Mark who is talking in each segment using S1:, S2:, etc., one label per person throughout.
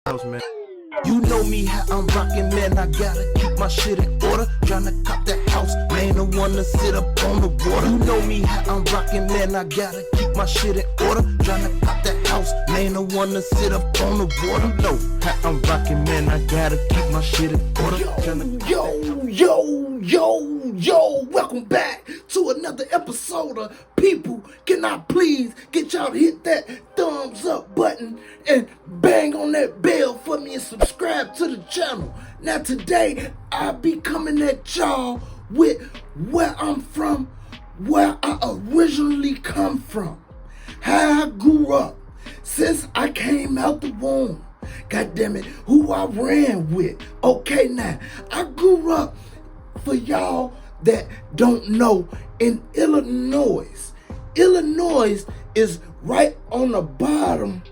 S1: house, man. You know me, how I'm rockin', man. I gotta keep my shit in order. Tryna cop that house, man. The one to sit up on the water. You know me, how I'm rockin', man. I gotta keep my shit in order. Tryna cop that house, man. The one to sit up on the water. You know how I'm rockin', man. I gotta keep my shit in order.
S2: Yo, welcome back to another episode of People. Can I please get y'all to hit that thumbs up button and bang on that bell for me and subscribe to the channel. Now today, I'll be coming at y'all with where I'm from, where I originally come from, how I grew up, since I came out the womb. God damn it, who I ran with. Okay, now, I grew up, for y'all that don't know, in Illinois. Illinois is right on the bottom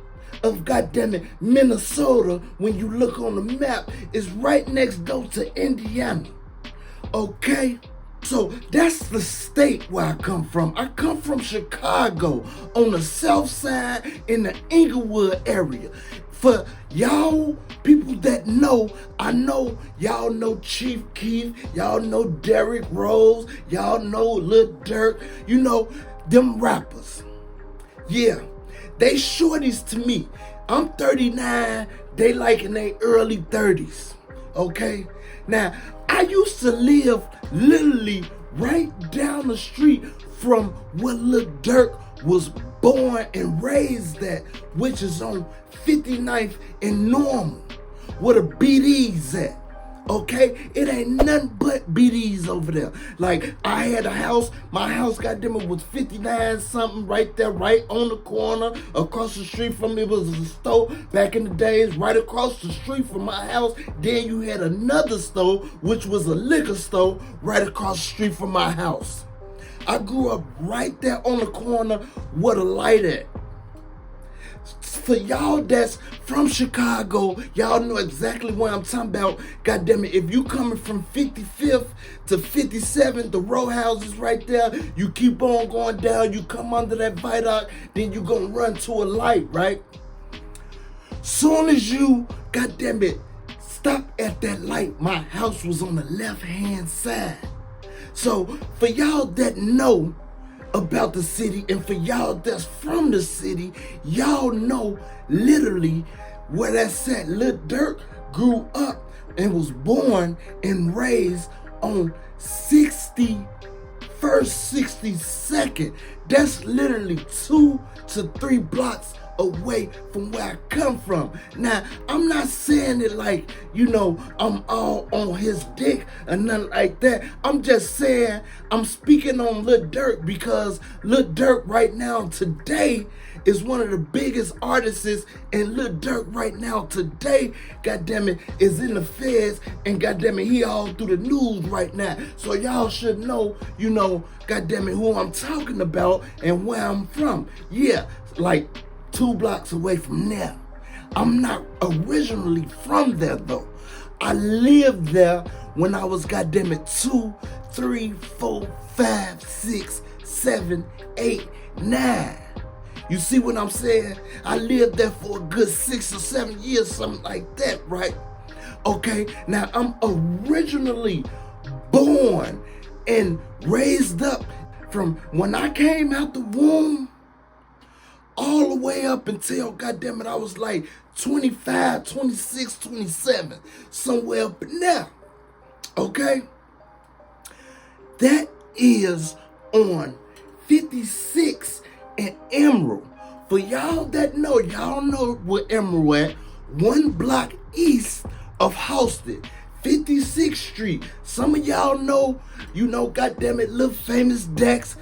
S2: of goddammit Minnesota. When you look on the map, it's right next door to Indiana. Okay? So that's the state where I come from. I come from Chicago, on the south side in the Englewood area. For y'all people that know, I know y'all know Chief Keef, y'all know Derrick Rose, y'all know Lil Durk, you know, them rappers. Yeah, they shorties to me. I'm 39, they like in their early 30s, okay? Now, I used to live literally right down the street from where Lil Durk was born and raised at, which is on 59th and Normal, where the BD's at. Okay, it ain't nothing but BD's over there. Like, I had a house, my house, goddamn it, was 59 something right there, right on the corner. Across the street from me was a store back in the days, right across the street from my house. Then you had another store, which was a liquor store, right across the street from my house. I grew up right there on the corner where the light at. For y'all that's from Chicago, y'all know exactly what I'm talking about. God damn it, if you coming from 55th to 57th, the row house is right there. You keep on going down, you come under that viaduct, then you gonna run to a light, right? Soon as you, god damn it, stop at that light, my house was on the left-hand side. So for y'all that know about the city, and for y'all that's from the city, y'all know literally where that's at. Lil Durk grew up and was born and raised on 61st, 62nd. That's literally 2 to 3 blocks away from where I come from. Now, I'm not saying it like, you know, I'm all on his dick or nothing like that. I'm just saying, I'm speaking on Lil Durk because Lil Durk right now today is one of the biggest artists, and Lil Durk right now today, goddammit, is in the feds, and goddammit, he all through the news right now. So y'all should know, you know, goddammit, who I'm talking about and where I'm from. Yeah, like 2 blocks away from there. I'm not originally from there though. I lived there when I was goddammit 2, 3, 4, 5, 6, 7, 8, 9. You see what I'm saying? I lived there for a good 6 or 7 years, something like that, right? Okay, now I'm originally born and raised up from when I came out the womb all the way up until, goddammit, I was like 25, 26, 27, somewhere up in there, okay? That is on 56 and Emerald. For y'all that know, y'all know where Emerald at, 1 block east of Halsted, 56th Street. Some of y'all know, you know, goddammit, Lil Famous Dex,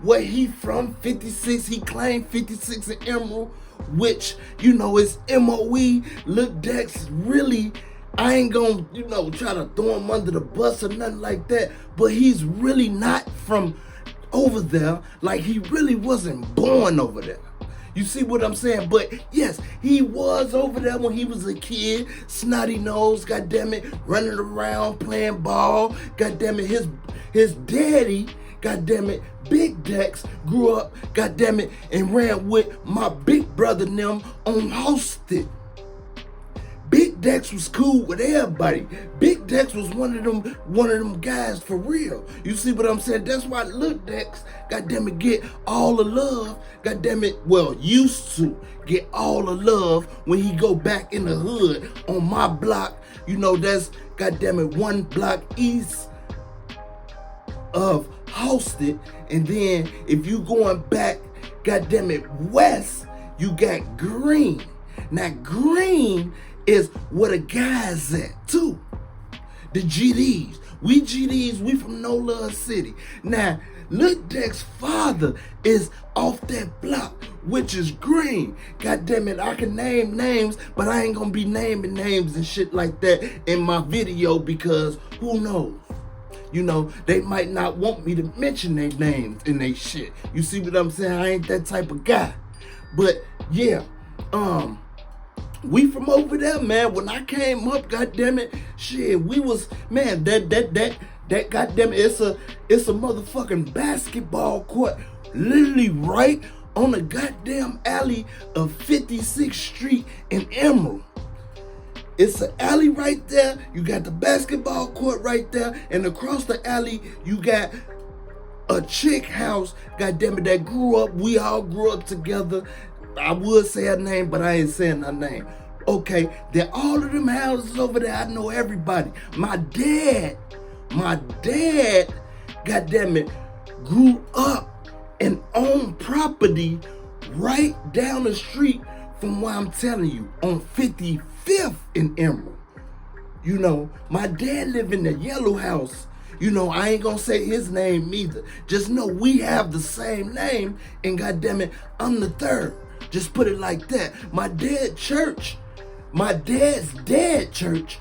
S2: where he from, 56, he claimed 56 and Emerald, which, you know, is MOE. Lil Dex really, I ain't gonna, you know, try to throw him under the bus or nothing like that, but he's really not from over there. Like, he really wasn't born over there. You see what I'm saying? But yes, he was over there when he was a kid, snotty nose, goddammit, running around playing ball. Goddammit, his daddy, goddammit, Big Dex, grew up, goddammit, and ran with my big brother and them on Halsted. Dex was cool with everybody. Big Dex was one of them guys for real. You see what I'm saying? That's why Lil Dex, goddamn it, get all the love. Goddamn it, well, used to get all the love when he go back in the hood on my block. You know, that's goddamn it 1 block east of Halsted. And then if you going back, goddamn it, west, you got Green. Now Green is where the guys at too. The GDs. We GDs, we from No Love City. Now, Lil Dex's father is off that block, which is Green. God damn it, I can name names, but I ain't gonna be naming names and shit like that in my video because who knows? You know, they might not want me to mention their names and they shit. You see what I'm saying? I ain't that type of guy. But yeah, we from over there, man. When I came up, goddamn it, shit, we was, man, that goddamn it, it's a motherfucking basketball court, literally right on the goddamn alley of 56th Street in Emerald. It's an alley right there. You got the basketball court right there, and across the alley, you got a chick house, goddamn it, that grew up. We all grew up together. I would say her name, but I ain't saying her name. Okay, there all of them houses over there, I know everybody. My dad, goddamn it, grew up and owned property right down the street from where I'm telling you, on 55th in Emerald. You know, my dad lived in the yellow house. You know, I ain't gonna say his name either. Just know we have the same name, and goddamn it, I'm the third. Just put it like that. My dad's dad church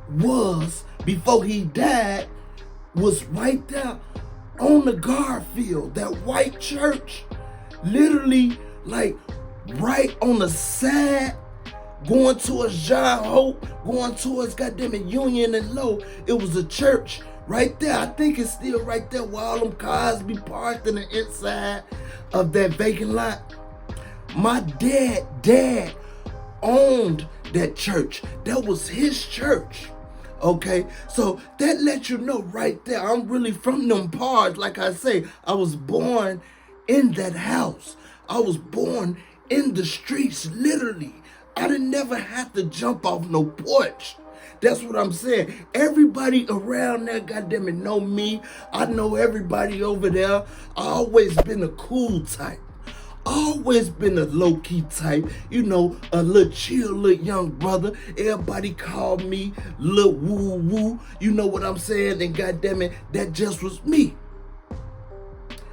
S2: was, before he died, was right there on the Garfield, that white church. Literally, like, right on the side, going towards John Hope, going towards goddamn it, Union and Low. It was a church right there. I think it's still right there where all them cars be parked in the inside of that vacant lot. My dad owned that church. That was his church. Okay, so that lets you know right there, I'm really from them parts. Like I say, I was born in that house. I was born in the streets, literally. I didn't never have to jump off no porch. That's what I'm saying. Everybody around there, goddamn it, know me. I know everybody over there. I always been a cool type. Always been a low-key type, you know, a little chill, little young brother. Everybody called me Lil Woo-Woo, you know what I'm saying? And goddamn it, that just was me.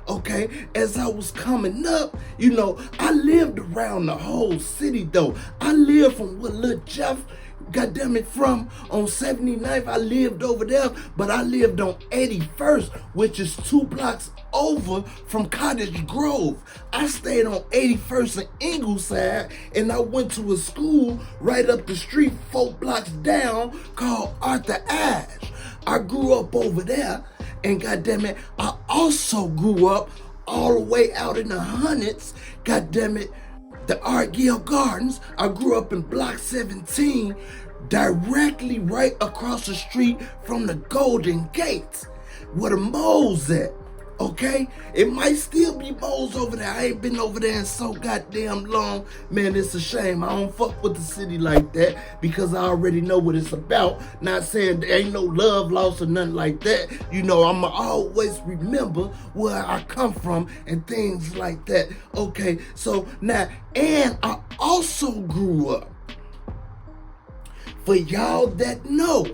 S2: Okay, as I was coming up, you know, I lived around the whole city though. I lived from where Lil Jeff, goddamn it, from on 79th. I lived over there, but I lived on 81st, which is 2 blocks over from Cottage Grove. I stayed on 81st and Ingleside, and I went to a school right up the street 4 blocks down called Arthur Ashe. I grew up over there, and goddamn it, I also grew up all the way out in the hundreds, goddamn it, the Argyle Gardens. I grew up in block 17, directly right across the street from the Golden Gates, where the moles at. Okay, it might still be moles over there. I ain't been over there in so goddamn long. Man, it's a shame. I don't fuck with the city like that because I already know what it's about. Not saying there ain't no love lost or nothing like that. You know, I'ma always remember where I come from and things like that. Okay, so now, and I also grew up, for y'all that know,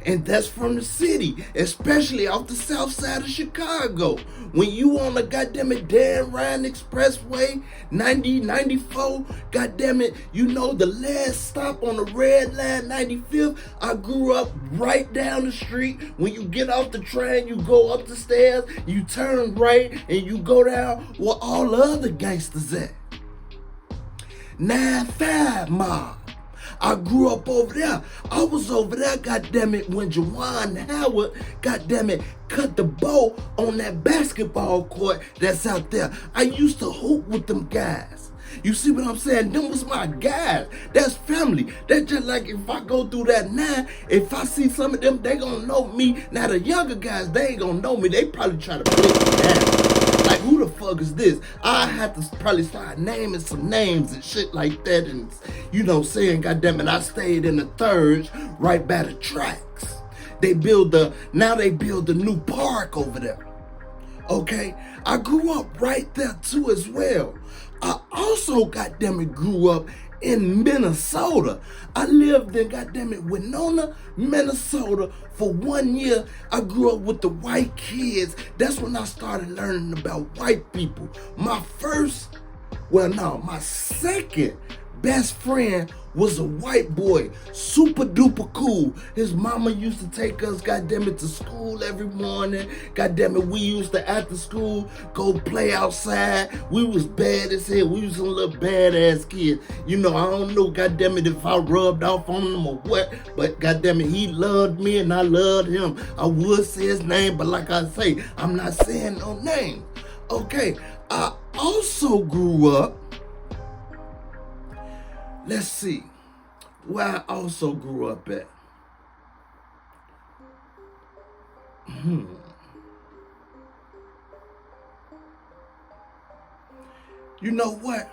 S2: and that's from the city, especially off the south side of Chicago. When you on the goddamn it Dan Ryan Expressway, 94, goddamn it, you know the last stop on the red line, 95th. I grew up right down the street. When you get off the train, you go up the stairs, you turn right, and you go down where all the other gangsters at. 95 Mob. I grew up over there. I was over there, goddammit, when Juwan Howard, goddammit, cut the bow on that basketball court that's out there. I used to hoop with them guys. You see what I'm saying? Them was my guys. That's family. That's just like if I go through that now, if I see some of them, they gonna know me. Now the younger guys, they ain't gonna know me. They probably try to break me down. Like, who the fuck is this? I have to probably start naming some names and shit like that, and you know, saying, goddamn it, I stayed in the thirds right by the tracks. Now they build the new park over there. Okay, I grew up right there too as well. I also, goddamn it, grew up in Minnesota. I lived in, goddamn it, Winona, Minnesota for 1 year. I grew up with the white kids. That's when I started learning about white people. My second best friend was a white boy, super duper cool. His mama used to take us, goddamn it, to school every morning. Goddamn it, we used to, after school, go play outside. We was bad as hell. We was some little badass kids. You know, I don't know, goddamn it, if I rubbed off on him or what, but goddamn it, he loved me and I loved him. I would say his name, but like I say, I'm not saying no name. Okay, I also grew up, let's see, where I also grew up at. You know what?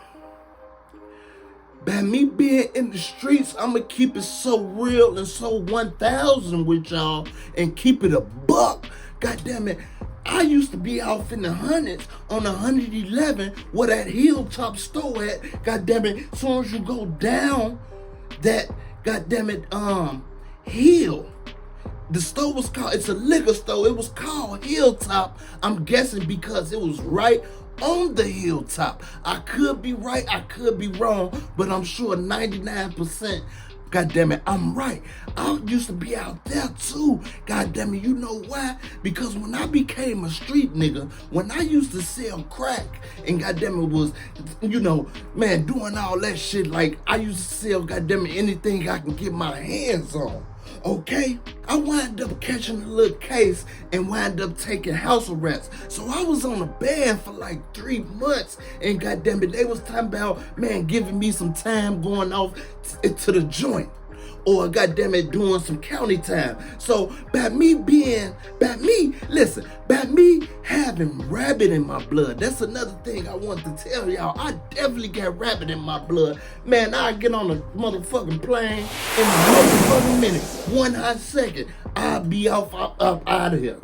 S2: By me being in the streets, I'ma keep it so real and so 1,000 with y'all and keep it a buck. God damn it. I used to be off in the hundreds on 111 where that Hilltop store at. God damn it. As soon as you go down that, god damn it, hill. The store was called, it's a liquor store. It was called Hilltop. I'm guessing because it was right on the hilltop. I could be right, I could be wrong, but I'm sure 99%, god damn it, I'm right. I used to be out there too. God damn it, you know why? Because when I became a street nigga, when I used to sell crack, and god damn it was, you know, man, doing all that shit, like I used to sell, god damn it, anything I can get my hands on. Okay, I wound up catching a little case and wound up taking house arrest. So I was on a ban for like 3 months, and goddamn it, they was talking about, man, giving me some time going off to the joint, or goddamn it, doing some county time. So by me having rabbit in my blood, that's another thing I want to tell y'all. I definitely got rabbit in my blood. Man, I get on a motherfucking plane in a motherfucking minute. 1 hot second, I'll be up out of here.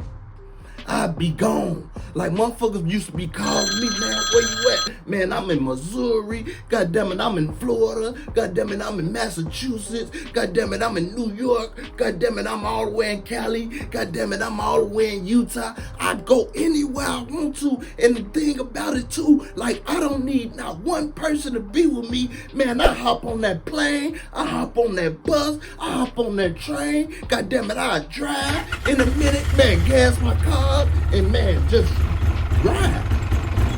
S2: I'll be gone. Like motherfuckers used to be calling me, man, where you at? Man, I'm in Missouri. God damn it, I'm in Florida. God damn it, I'm in Massachusetts. God damn it, I'm in New York. God damn it, I'm all the way in Cali. God damn it, I'm all the way in Utah. I go anywhere I want to. And the thing about it too, like I don't need not one person to be with me. Man, I hop on that plane. I hop on that bus. I hop on that train. God damn it, I drive in a minute, man, gas my car, and man, just drive.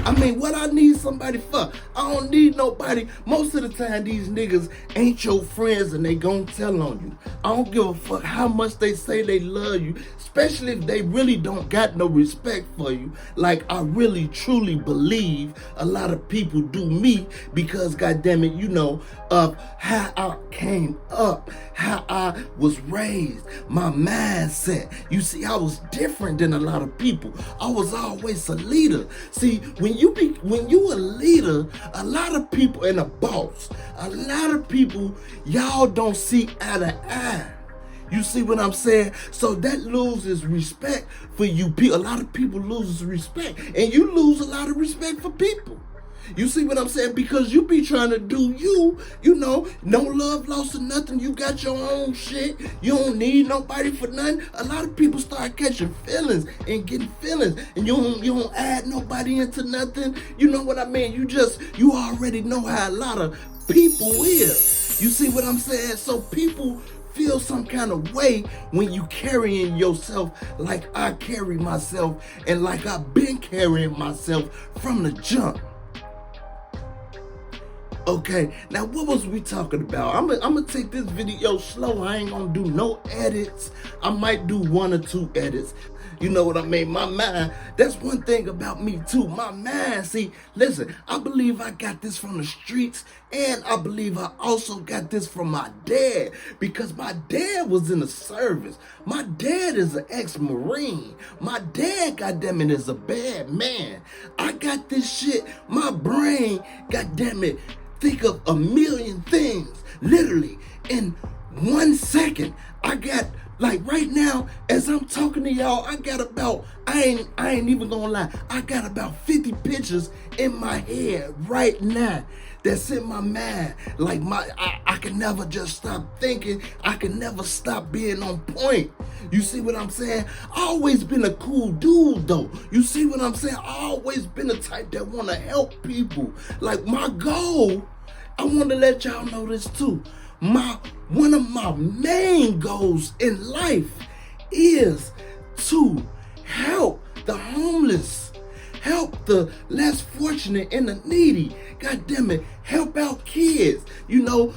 S2: I mean, what I need somebody for? I don't need nobody. Most of the time, these niggas ain't your friends and they gon' tell on you. I don't give a fuck how much they say they love you, especially if they really don't got no respect for you. Like, I really, truly believe a lot of people do me because, goddammit, you know, of how I came up, how I was raised, my mindset. You see, I was different than a lot of people. I was always a leader. See, when you a leader, a lot of people, and a boss, a lot of people, y'all don't see eye to eye. You see what I'm saying? So that loses respect for you. A lot of people loses respect, and you lose a lot of respect for people. You see what I'm saying? Because you be trying to do you know, no love lost or nothing. You got your own shit. You don't need nobody for nothing. A lot of people start catching feelings and getting feelings, and you don't add nobody into nothing. You know what I mean? You already know how a lot of people is. You see what I'm saying? So people feel some kind of way when you carrying yourself like I carry myself, and like I've been carrying myself from the jump. Okay, now what was we talking about? I'm gonna take this video slow. I ain't gonna do no edits. I might do 1 or 2 edits. You know what I mean? My mind, that's one thing about me too. My mind, see, listen, I believe I got this from the streets, and I believe I also got this from my dad, because my dad was in the service. My dad is an ex-Marine. My dad, goddammit, is a bad man. I got this shit, my brain, goddammit, think of a million things, literally, in 1 second. I got, like right now, as I'm talking to y'all, I got about, I ain't even gonna lie, I got about 50 pictures in my head right now that's in my mind. Like I can never just stop thinking. I can never stop being on point. You see what I'm saying? I always been a cool dude though. You see what I'm saying? I always been the type that wanna help people. Like my goal, I want to let y'all know this too. One of my main goals in life is to help the homeless, help the less fortunate and the needy. God damn it, help out kids. You know,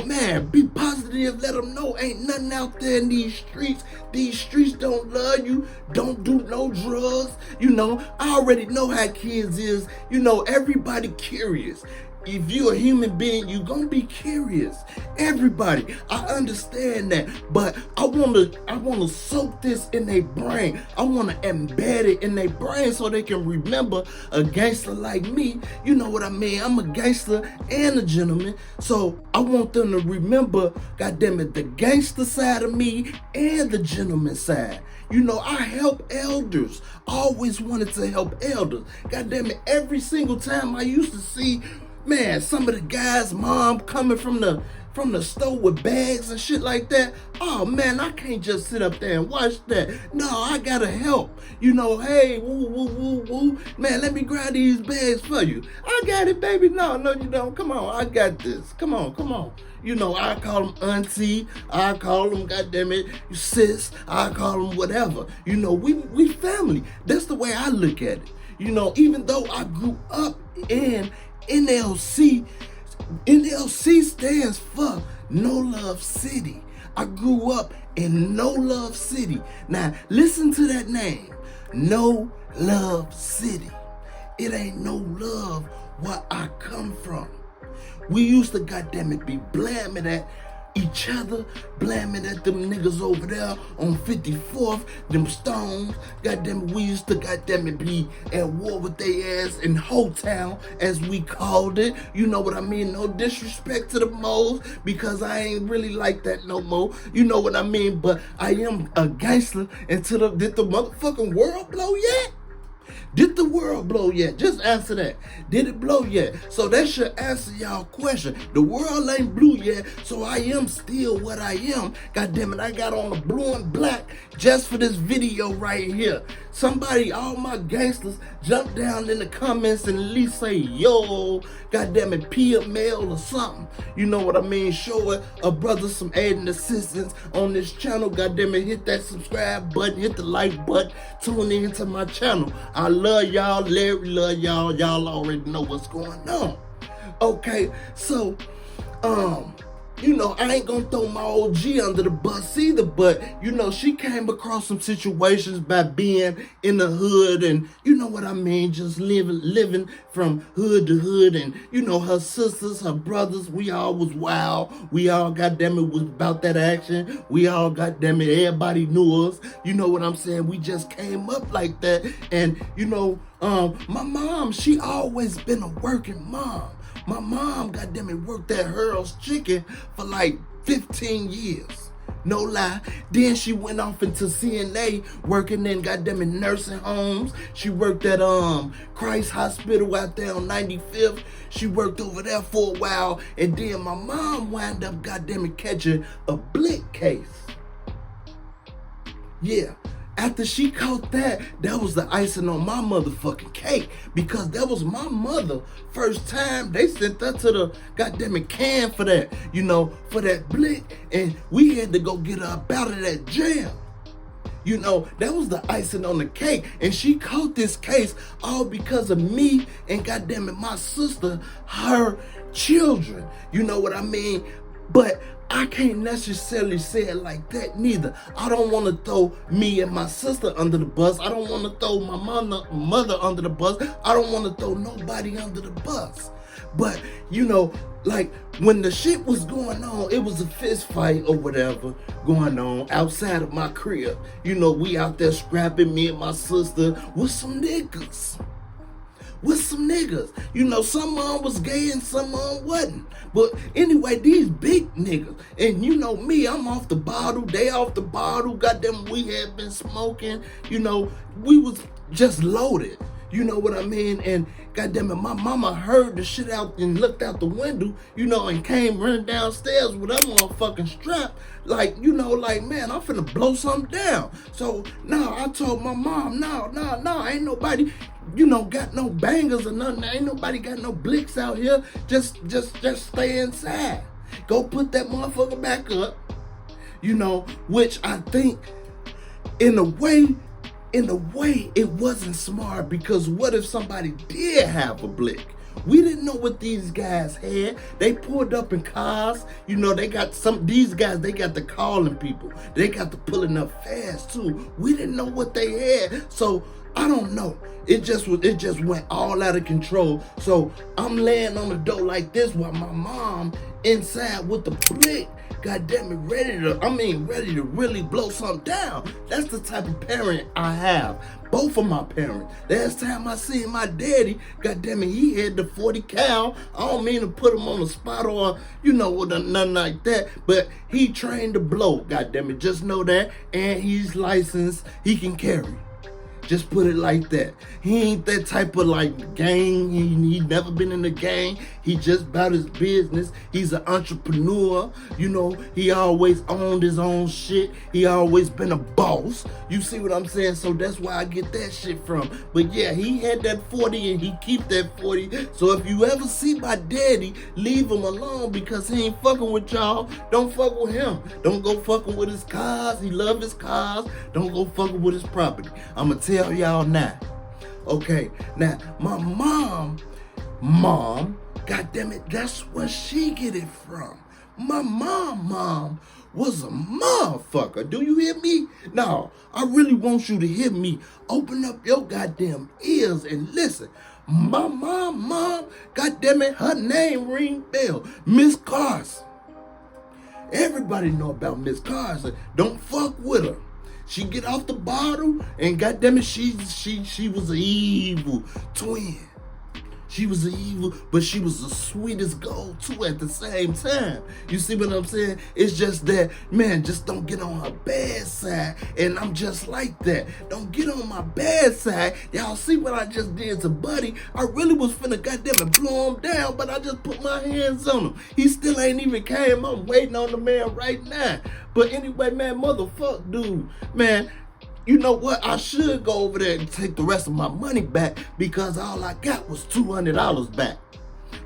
S2: man, be positive, let them know ain't nothing out there in these streets. These streets don't love you. Don't do no drugs. You know, I already know how kids is. You know, everybody curious. If you're a human being, you're gonna be curious. Everybody, I understand that, but I wanna soak this in their brain. I wanna embed it in their brain so they can remember a gangster like me. You know what I mean? I'm a gangster and a gentleman, so I want them to remember, goddammit, the gangster side of me and the gentleman side. You know, I help elders. Always wanted to help elders. Goddammit, every single time I used to see, man, some of the guys' mom coming from the store with bags and shit like that. Oh man, I can't just sit up there and watch that. No, I gotta help. You know, hey, woo, woo, woo, woo. Man, let me grab these bags for you. I got it, baby. No, you don't. Come on, I got this. Come on. You know, I call them auntie. I call them, goddammit, sis. I call them whatever. You know, we family. That's the way I look at it. You know, even though I grew up in NLC stands for No Love City. I grew up in No Love City. Now, listen to that name. No Love City. It ain't no love where I come from. We used to, goddammit, be blaming at each other, blaming at them niggas over there on 54th, them stones. Goddammit, we used to, goddammit, be at war with they ass in Ho Town, as we called it. You know what I mean? No disrespect to the moles, because I ain't really like that no more. You know what I mean? But I am a gangster until did the motherfucking world blow yet? Did the world blow yet? Just answer that. Did it blow yet? So that should answer y'all question. The world ain't blue yet, so I am still what I am. God damn it, I got on the blue and black just for this video right here. Somebody, all my gangsters, jump down in the comments and at least say, yo, God damn it, PML or something. You know what I mean? Show a brother some aid and assistance on this channel. God damn it, hit that subscribe button, hit the like button, tune in to my channel. I love y'all, Larry love y'all. Y'all already know what's going on. Okay, so, you know, I ain't gonna throw my OG under the bus either, but, you know, she came across some situations by being in the hood and, you know what I mean, just living from hood to hood, and, you know, her sisters, her brothers, we all was wild. We all, goddammit, was about that action. We all, goddammit, everybody knew us. You know what I'm saying? We just came up like that, and, you know, my mom, she always been a working mom. My mom, goddammit, worked at Hurl's Chicken for like 15 years. No lie. Then she went off into CNA, working in, goddammit, nursing homes. She worked at Christ Hospital out there on 95th. She worked over there for a while. And then my mom wound up, goddammit, catching a blick case. Yeah. After she caught that was the icing on my motherfucking cake, because that was my mother first time they sent her to the goddammit can for that, you know, for that blick, and we had to go get her up out of that jail. You know, that was the icing on the cake, and she caught this case all because of me and, goddammit, my sister, her children. You know what I mean? But I can't necessarily say it like that neither. I don't want to throw me and my sister under the bus. I don't want to throw my mother under the bus. I don't want to throw nobody under the bus. But, you know, like when the shit was going on, it was a fist fight or whatever going on outside of my crib. You know, we out there scrapping, me and my sister, with some niggas. You know, some of them was gay and some of them wasn't. But anyway, these big niggas. And you know me, I'm off the bottle, they off the bottle. Goddamn, we had been smoking. You know, we was just loaded. You know what I mean? And goddamn it, my mama heard the shit out and looked out the window, you know, and came running downstairs with that motherfucking strap. Like, you know, like, man, I'm finna blow something down. So now I told my mom, no, ain't nobody, you know, got no bangers or nothing. Ain't nobody got no blicks out here. Just stay inside. Go put that motherfucker back up. You know, which I think in a way, it wasn't smart, because what if somebody did have a blick? We didn't know what these guys had. They pulled up in cars. You know, these guys, they got the calling people. They got the pulling up fast too. We didn't know what they had. So I don't know. It just went all out of control. So I'm laying on the door like this while my mom inside with the blick. God damn it, ready to really blow something down. That's the type of parent I have. Both of my parents. Last time I seen my daddy, god damn it, he had the 40 cal. I don't mean to put him on the spot or, you know, nothing like that, but he trained to blow, god damn it. Just know that. And he's licensed, he can carry. Just put it like that. He ain't that type of like gang. He never been in a gang. He just about his business. He's an entrepreneur. You know, he always owned his own shit. He always been a boss. You see what I'm saying? So that's where I get that shit from. But yeah, he had that 40 and he keep that 40. So if you ever see my daddy, leave him alone, because he ain't fucking with y'all. Don't fuck with him. Don't go fucking with his cars. He love his cars. Don't go fucking with his property. I'ma tell y'all now. Okay, now my mom, god damn it, that's where she get it from. My mom was a motherfucker. Do you hear me? No, I really want you to hear me. Open up your goddamn ears and listen. My mom, god damn it, her name ring bell. Miss Carson. Everybody know about Miss Carson. Don't fuck with her. She get off the bottle, and goddammit, she was an evil twin. She was evil, but she was the sweetest gold too at the same time. You see what I'm saying? It's just that, man, just don't get on her bad side. And I'm just like that. Don't get on my bad side. Y'all see what I just did to Buddy? I really was finna goddammit blow him down, but I just put my hands on him. He still ain't even came. I'm waiting on the man right now. But anyway, man, motherfuck dude, man. You know what? I should go over there and take the rest of my money back, because all I got was $200 back.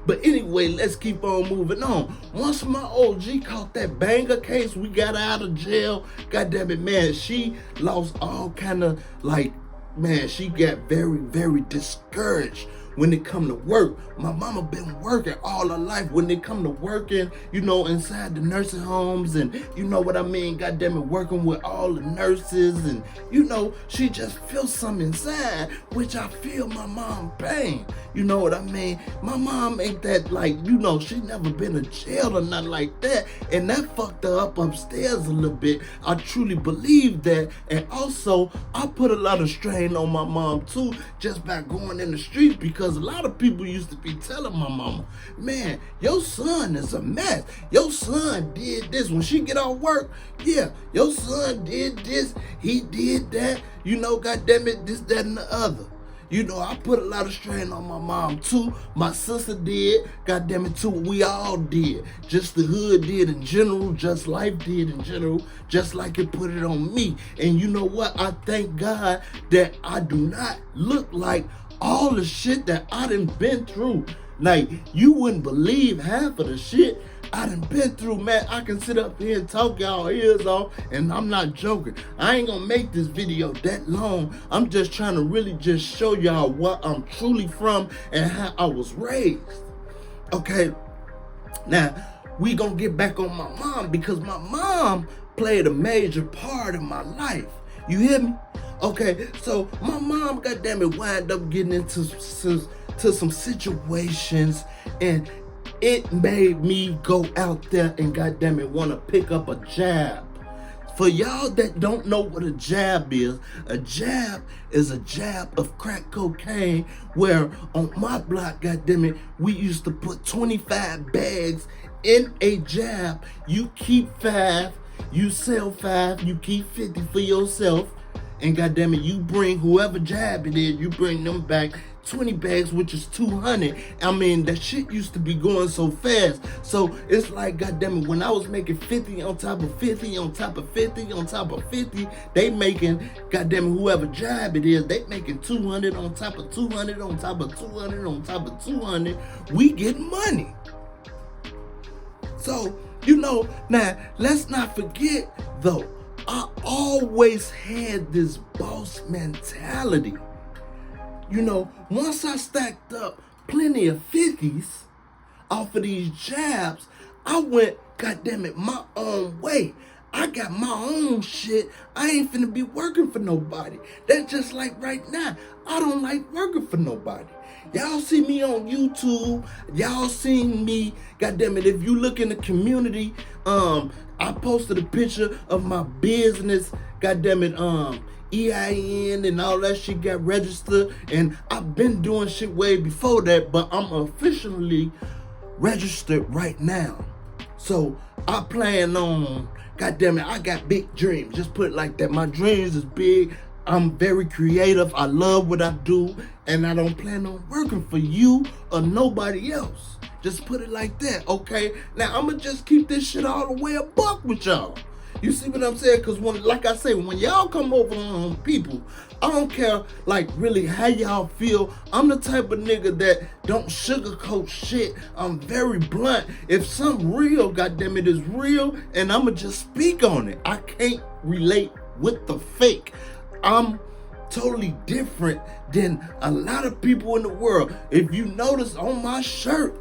S2: But anyway, let's keep on moving on. Once my OG caught that banger case, we got out of jail. God damn it, man, she lost all kind of like, man, she got very, very discouraged when it come to work. My mama been working all her life. When it come to working, you know, inside the nursing homes, and you know what I mean, goddamn it, working with all the nurses, and you know, she just feels something inside, which I feel my mom pain. You know what I mean? My mom ain't that, like, you know, she never been to jail or nothing like that, and that fucked her up upstairs a little bit. I truly believe that. And also, I put a lot of strain on my mom too, just by going in the streets, because a lot of people used to be telling my mama, man, your son is a mess. Your son did this. When she get off work, yeah, your son did this, he did that, you know, goddamn it, this, that, and the other. You know, I put a lot of strain on my mom too. My sister did, goddamn it too. We all did. Just the hood did in general, just life did in general, just like it put it on me. And you know what? I thank God that I do not look like all the shit that I done been through. Like, you wouldn't believe half of the shit I done been through, man. I can sit up here and talk y'all ears off, and I'm not joking. I ain't gonna make this video that long. I'm just trying to really just show y'all what I'm truly from and how I was raised. Okay, now, we gonna get back on my mom, because my mom played a major part in my life. You hear me? Okay, so my mom, goddamn it, wind up getting into some situations, and it made me go out there and goddamn it want to pick up a jab. For y'all that don't know what a jab is a jab of crack cocaine, where on my block, goddamn it, we used to put 25 bags in a jab. You keep 5, you sell 5, you keep 50 for yourself, and goddamn it, you bring whoever jab it is, you bring them back 20 bags, which is 200. I mean, that shit used to be going so fast. So it's like, goddamn it, when I was making 50 on top of 50 on top of 50 on top of 50, they making, goddamn it, whoever jab it is, they making 200 on top of 200 on top of 200 on top of 200. We get money. So, now let's not forget though, I always had this boss mentality. Once I stacked up plenty of 50s off of these jabs, I went, goddamn it, my own way. I got my own shit. I ain't finna be working for nobody. That's just like right now. I don't like working for nobody. Y'all see me on YouTube. Y'all seen me, goddamn it, if you look in the community, I posted a picture of my business, goddamn it, EIN and all that shit got registered, and I've been doing shit way before that, but I'm officially registered right now. So I plan on, goddamn it, I got big dreams. Just put it like that. My dreams is big. I'm very creative. I love what I do, and I don't plan on working for you or nobody else. Just put it like that, okay? Now I'ma just keep this shit all the way a buck with y'all. You see what I'm saying? Because like I say, when y'all come over on people, I don't care like really how y'all feel. I'm the type of nigga that don't sugarcoat shit. I'm very blunt. If something real, goddamn it, is real, and I'ma just speak on it. I can't relate with the fake. I'm totally different than a lot of people in the world. If you notice on my shirt,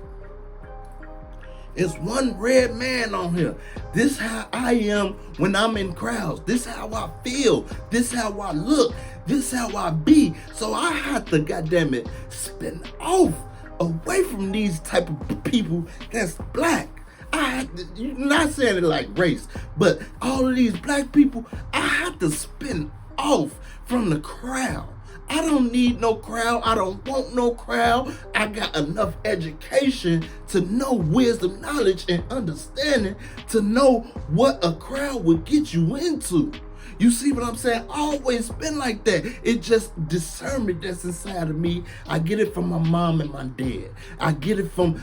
S2: it's one red man on here. This how I am when I'm in crowds. This how I feel. This how I look. This how I be. So I have to, goddamn it, spin off away from these type of people that's black. I have to, you're not saying it like race, but all of these black people, I have to spin off from the crowd. I don't need no crowd. I don't want no crowd. I got enough education to know wisdom, knowledge, and understanding to know what a crowd would get you into. You see what I'm saying? I always been like that. It just discernment that's inside of me. I get it from my mom and my dad. I get it from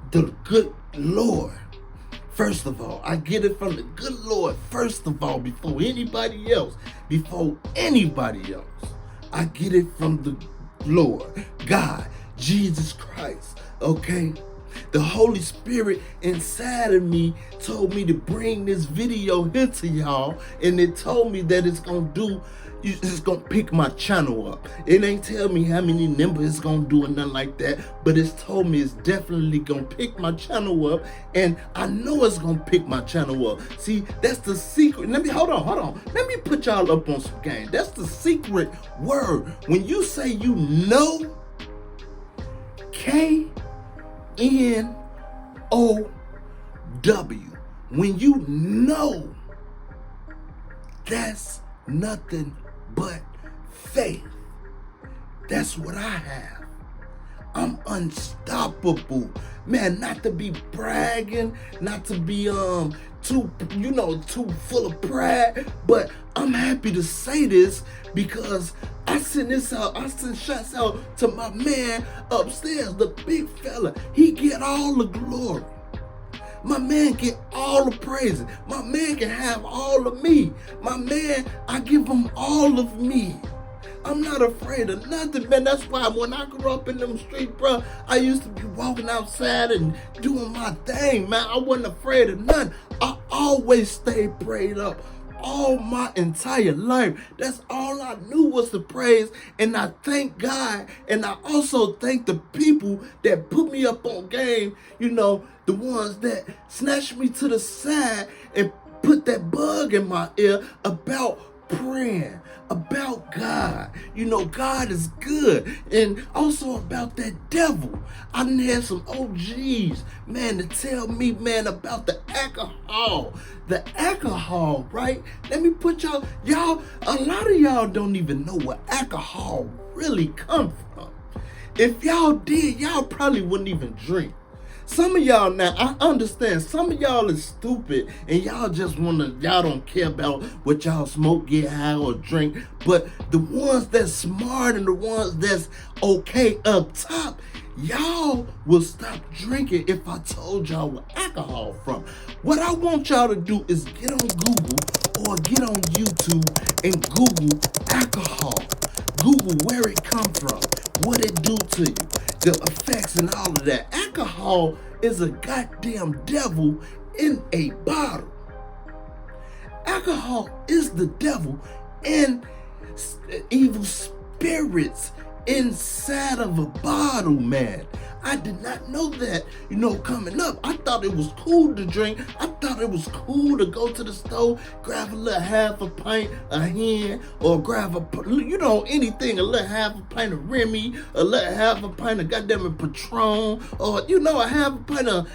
S2: the good Lord. First of all, I get it from the good Lord. First of all, before anybody else. Before anybody else. I get it from the Lord, God, Jesus Christ, okay? The Holy Spirit inside of me told me to bring this video here to y'all, and it told me that it's gonna pick my channel up. It ain't tell me how many numbers it's gonna do or nothing like that, but it's told me it's definitely gonna pick my channel up, and I know it's gonna pick my channel up. See, that's the secret. Hold on. Let me put y'all up on some game. That's the secret word. When you say you know, K-N-O-W. When you know, that's nothing but faith. That's what I have. I'm unstoppable. Man, not to be bragging, not to be too full of pride, but I'm happy to say this because I send shots out to my man upstairs, the big fella. He get all the glory. My man get all the praise. My man can have all of me. My man, I give him all of me. I'm not afraid of nothing, man. That's why when I grew up in them streets, bro, I used to be walking outside and doing my thing, man. I wasn't afraid of nothing. I always stayed prayed up. all my entire life. That's all I knew was to praise. And I thank God. And I also thank the people that put me up on game. You know, the ones that snatched me to the side and put that bug in my ear about praying, about God. You know, God is good. And also about that devil. I done had some OGs, man, to tell me, man, about the alcohol. The alcohol, right? Let me put y'all, a lot of y'all don't even know where alcohol really come from. If y'all did, y'all probably wouldn't even drink. Some of y'all now, I understand, some of y'all is stupid and y'all don't care about what y'all smoke, get high, or drink. But the ones that's smart and the ones that's okay up top, y'all will stop drinking if I told y'all where alcohol from. What I want y'all to do is get on Google or get on YouTube and Google alcohol. Google where it come from, what it do to you, the effects and all of that. Alcohol is a goddamn devil in a bottle. Alcohol is the devil and evil spirits inside of a bottle, man. I did not know that. You know, coming up, I thought it was cool to drink. I thought it was cool to go to the store, grab a little half a pint of hen, or grab anything, a little half a pint of Remy, a little half a pint of goddamn Patron, or, a half a pint of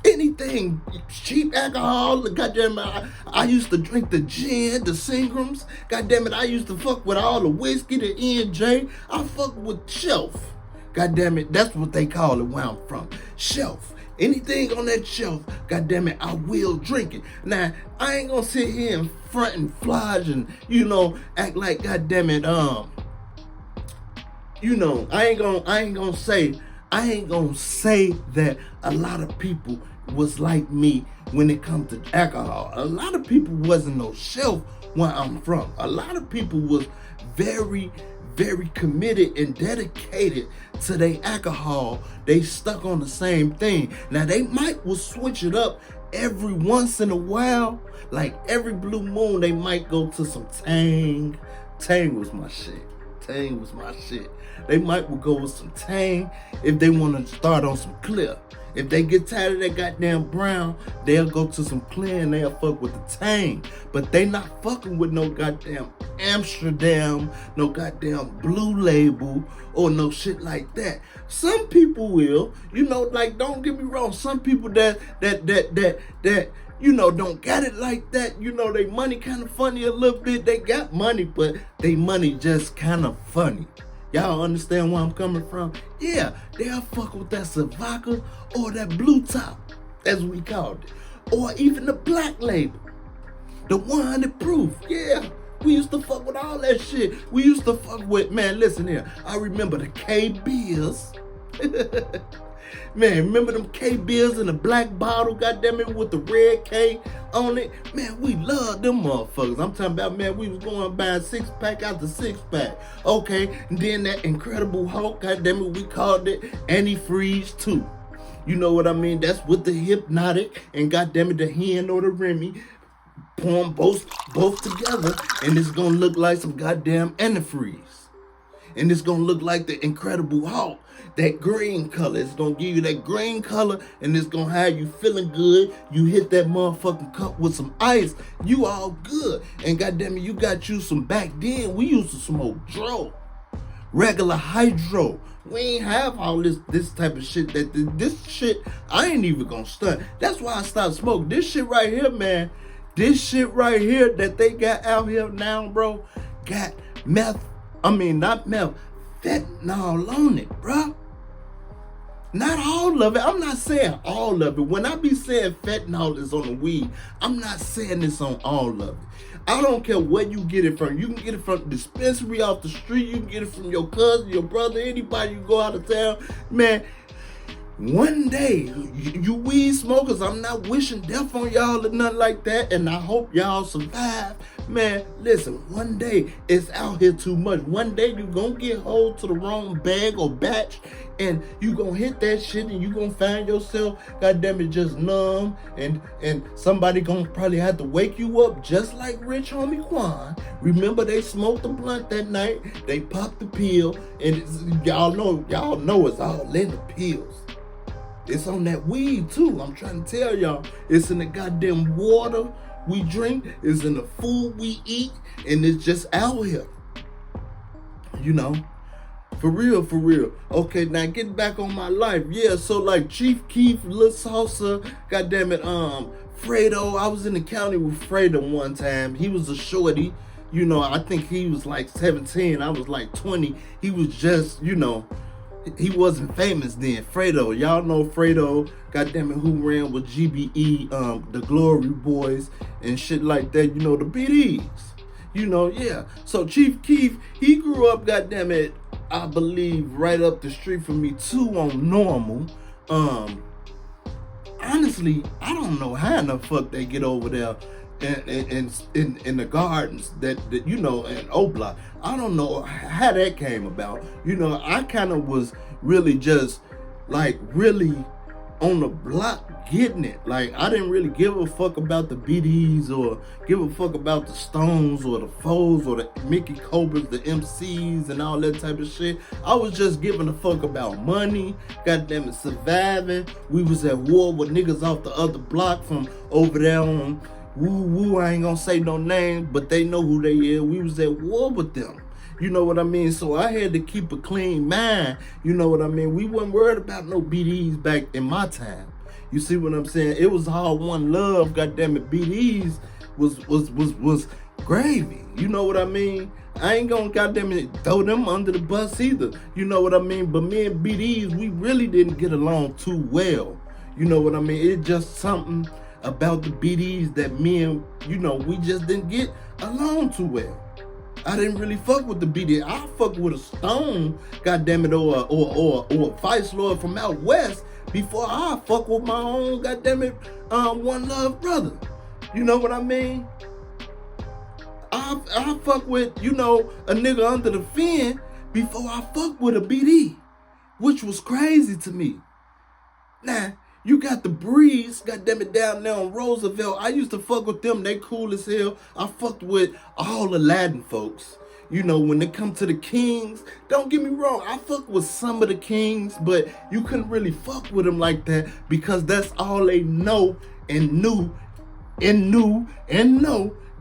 S2: anything, cheap alcohol. Goddamn it, I used to drink the gin, the Seagrams. Goddamn it, I used to fuck with all the whiskey, the E&J. I fuck with shelf. Goddamn it, that's what they call it where I'm from. Shelf. Anything on that shelf, goddamn it, I will drink it. Now, I ain't gonna sit here and front and flodge and, act like goddamn it, I ain't gonna say that a lot of people was like me when it comes to alcohol. A lot of people wasn't no shelf where I'm from. A lot of people was very, very committed and dedicated to their alcohol. They stuck on the same thing. Now they will switch it up every once in a while. Like every blue moon, they might go to some Tang. Tang was my shit. They might will go with some Tang if they want to start on some Clear. If they get tired of that goddamn brown, they'll go to some Clear and they'll fuck with the Tang. But they not fucking with no goddamn Amsterdam, no goddamn Blue Label, or no shit like that. Some people will, don't get me wrong. Some people that don't got it like that. They money kind of funny a little bit. They got money, but they money just kind of funny. Y'all understand where I'm coming from? Yeah, they'll fuck with that Savaka or that Blue Top, as we called it. Or even the Black Label, the 100 proof. Yeah, we used to fuck with all that shit. We used to fuck with, man, listen here. I remember the K-Beers. Man, remember them K-Beers in the black bottle, goddammit, with the red K on it? Man, we loved them motherfuckers. I'm talking about, man, we was going buying 6-pack after 6-pack. Okay, and then that Incredible Hulk, goddammit, we called it Antifreeze too. You know what I mean? That's with the Hypnotic and goddammit, the hen or the Remy. Pour them both together, and it's gonna look like some goddamn antifreeze. And it's gonna look like the Incredible Hulk. That green color, it's gonna give you that green color, and it's gonna have you feeling good. You hit that motherfucking cup with some ice, you all good. And goddamn it, you got you some, back then we used to smoke dro, regular hydro. We ain't have all this type of shit. This shit, I ain't even gonna stunt. That's why I stopped smoking. This shit right here, man. This shit right here that they got out here now, bro, got not meth, fentanyl on it, bro. Not all of it. I'm not saying all of it. When I be saying fentanyl is on the weed, I'm not saying it's on all of it. I don't care where you get it from. You can get it from the dispensary, off the street. You can get it from your cousin, your brother, anybody you go out of town. Man, one day, you weed smokers, I'm not wishing death on y'all or nothing like that, and I hope y'all survive. Man, listen, one day it's out here too much. One day you gonna get hold to the wrong bag or batch, and you gonna hit that shit, and you gonna find yourself, goddamn it, just numb, and somebody gonna probably have to wake you up, just like Rich Homie Quan. Remember, they smoked the blunt that night, they popped the pill, and y'all know it's all in the pills. It's on that weed too. I'm trying to tell y'all, it's in the goddamn water we drink, it's in the food we eat, and it's just out here. You know, for real. Okay, now get back on my life. Yeah, so like Chief Keef, Lil Salsa, goddamn it, Fredo. I was in the county with Fredo one time. He was a shorty. You know, I think he was like 17. I was like 20. He was just, you know, he wasn't famous then. Fredo, y'all know Fredo, goddamn it, who ran with GBE, the Glory Boys and shit like that, you know, the BDs. You know, yeah. So Chief Keef, he grew up, goddamn it, I believe right up the street from me too on Normal. Honestly, I don't know how in the fuck they get over there in the gardens that you know, in O-Block. I don't know how that came about. You know, I kind of was really just like really on the block getting it. Like, I didn't really give a fuck about the BDs or give a fuck about the Stones or the Foes or the Mickey Cobras, the MCs and all that type of shit. I was just giving a fuck about money, goddamn it, surviving. We was at war with niggas off the other block from over there on Woo, I ain't gonna say no names, but they know who they is. We was at war with them. You know what I mean? So I had to keep a clean mind. You know what I mean? We wasn't worried about no BDs back in my time. You see what I'm saying? It was all one love. Goddamn it, BDs was gravy. You know what I mean? I ain't gonna goddamn it throw them under the bus either. You know what I mean? But me and BDs, we really didn't get along too well. You know what I mean? It's just something about the BDs that me and, you know, we just didn't get along too well. I didn't really fuck with the BD. I fuck with a Stone, goddamn it, or a FACELESS from out west before I fuck with my own, goddamn it, One Love brother. You know what I mean? I fuck with, you know, a nigga under the fin before I fuck with a BD, which was crazy to me. Now, you got the Breeze, goddamn it, down there on Roosevelt. I used to fuck with them. They cool as hell. I fucked with all the Latin folks. You know, when it come to the Kings, don't get me wrong, I fuck with some of the Kings, but you couldn't really fuck with them like that because that's all they know and knew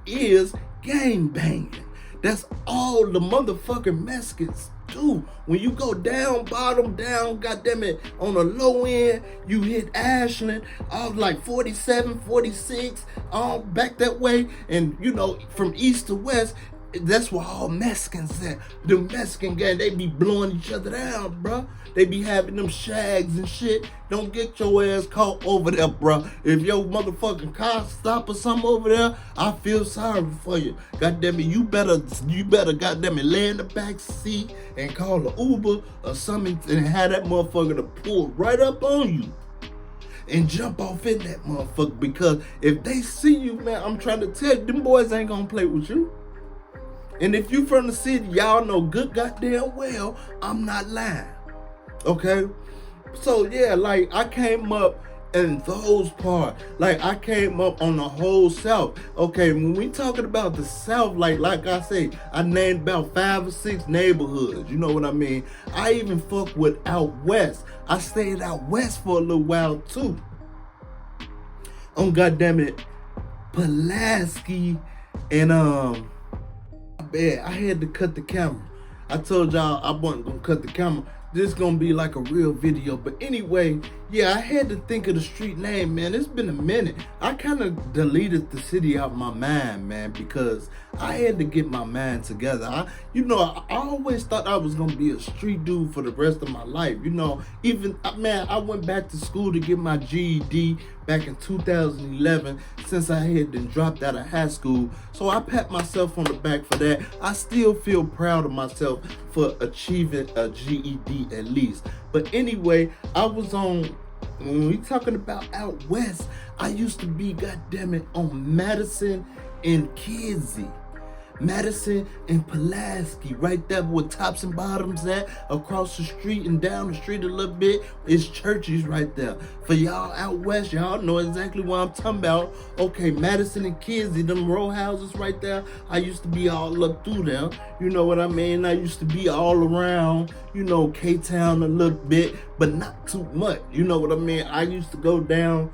S2: is gang banging. That's all the motherfucking Mexicans do. When you go down, bottom down, goddamn it, on the low end, you hit Ashland, off like 47, 46, all back that way, and you know, from east to west, that's where all Mexicans at. The Mexican gang, they be blowing each other down, bruh. They be having them shags and shit. Don't get your ass caught over there, bruh. If your motherfucking car stop or something over there, I feel sorry for you. Goddamn it, you better goddamn it, lay in the back seat and call an Uber or something and have that motherfucker to pull right up on you and jump off in that motherfucker, because if they see you, man, I'm trying to tell you, them boys ain't gonna play with you. And if you from the city, y'all know good goddamn well I'm not lying. Okay? So yeah, like I came up in those parts. Like I came up on the whole South. Okay, when we talking about the South, like I say, I named about 5 or 6 neighborhoods. You know what I mean? I even fuck with out west. I stayed out west for a little while too. On goddamn it, Pulaski and bad. I had to cut the camera. I told y'all I wasn't gonna cut the camera. This is gonna be like a real video. But anyway, yeah, I had to think of the street name, man. It's been a minute. I kind of deleted the city out my mind, man, because I had to get my mind together. I always thought I was gonna be a street dude for the rest of my life. You know, even, man, I went back to school to get my GED back in 2011 since I had been dropped out of high school. So I pat myself on the back for that. I still feel proud of myself for achieving a GED at least. But anyway, I was on, when we talking about out west, I used to be, goddamn it, on Madison in Kizzy. Madison and Pulaski, right there where Tops and Bottoms at, across the street and down the street a little bit, is Churches right there. For y'all out west, y'all know exactly what I'm talking about. Okay, Madison and Kizzy, them row houses right there, I used to be all up through there. You know what I mean? I used to be all around, you know, K-Town a little bit, but not too much. You know what I mean? I used to go down,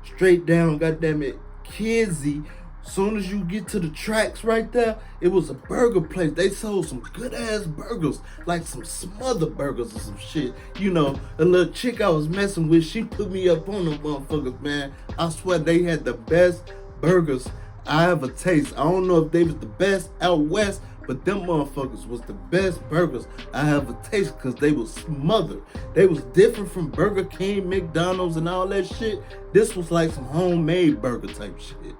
S2: straight down, goddammit, Kizzy. Soon as you get to the tracks right there, it was a burger place. They sold some good ass burgers, like some smother burgers or some shit. You know, a little chick I was messing with, she put me up on them motherfuckers, man. I swear they had the best burgers I ever tasted. I don't know if they was the best out west, but them motherfuckers was the best burgers I ever tasted because they was smothered. They was different from Burger King, McDonald's, and all that shit. This was like some homemade burger type shit.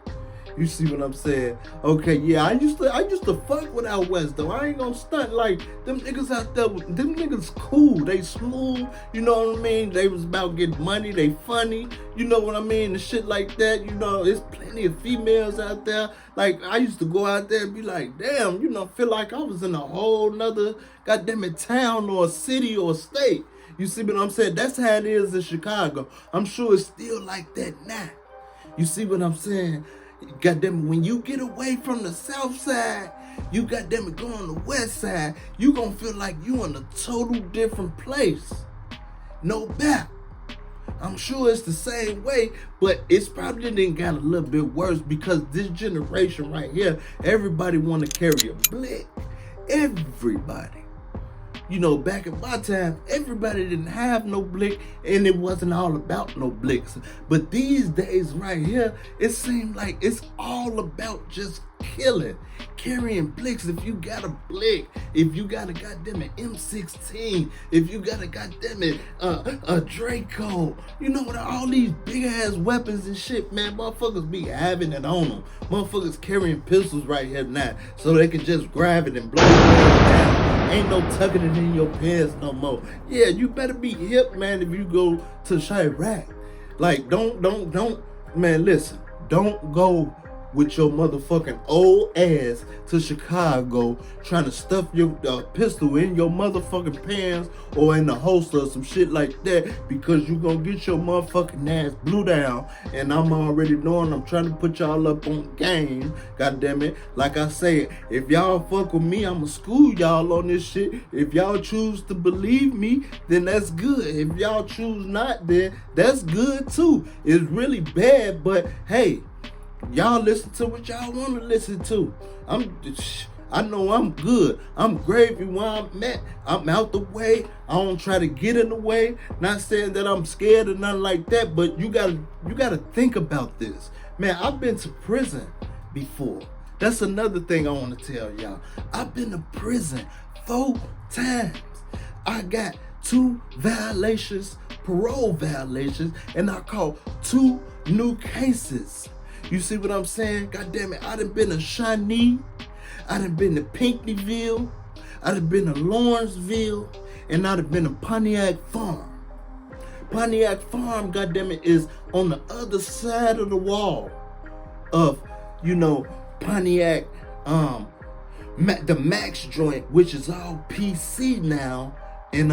S2: You see what I'm saying? Okay, yeah, I used to fuck with out west though. I ain't gonna stunt, like them niggas out there. Them niggas cool. They smooth. You know what I mean? They was about getting money. They funny. You know what I mean? And shit like that. You know, there's plenty of females out there. Like I used to go out there and be like, damn, you know, feel like I was in a whole nother goddamn town or a city or a state. You see what I'm saying? That's how it is in Chicago. I'm sure it's still like that now. You see what I'm saying? Goddamn, when you get away from the south side, you goddamn it go on the west side, you gonna feel like you in a total different place. No doubt. I'm sure it's the same way, but it's probably done got a little bit worse because this generation right here, everybody wanna carry a blick. Everybody. You know, back in my time, everybody didn't have no blick, and it wasn't all about no blicks. But these days right here, it seems like it's all about just killing, carrying blicks. If you got a blick, if you got a goddamn M16, if you got a goddamn a Draco, you know what? All these big ass weapons and shit, man. Motherfuckers be having it on them. Motherfuckers carrying pistols right here now, so they can just grab it and blow it down. Ain't no tucking it in your pants no more. Yeah, you better be hip, man, if you go to Chirac. Like, don't, man, listen. Don't go with your motherfucking old ass to Chicago trying to stuff your pistol in your motherfucking pants or in the holster or some shit like that, because you gonna get your motherfucking ass blew down. And I'm already knowing I'm trying to put y'all up on game. God damn it. Like I said, if y'all fuck with me, I'ma school y'all on this shit. If y'all choose to believe me, then that's good. If y'all choose not, then that's good too. It's really bad, but hey, y'all listen to what y'all want to listen to. I know I'm good. I'm gravy where I'm at. I'm out the way. I don't try to get in the way. Not saying that I'm scared or nothing like that, but you gotta think about this. Man, I've been to prison before. That's another thing I want to tell y'all. I've been to prison 4 times. I got 2 violations, parole violations, and I caught 2 new cases. You see what I'm saying? God damn it, I done been to Shawnee, I done been to Pinckneyville, I done been to Lawrenceville, and I done been to Pontiac Farm. Pontiac Farm, God damn it, is on the other side of the wall of, you know, Pontiac, the Max joint, which is all PC now, and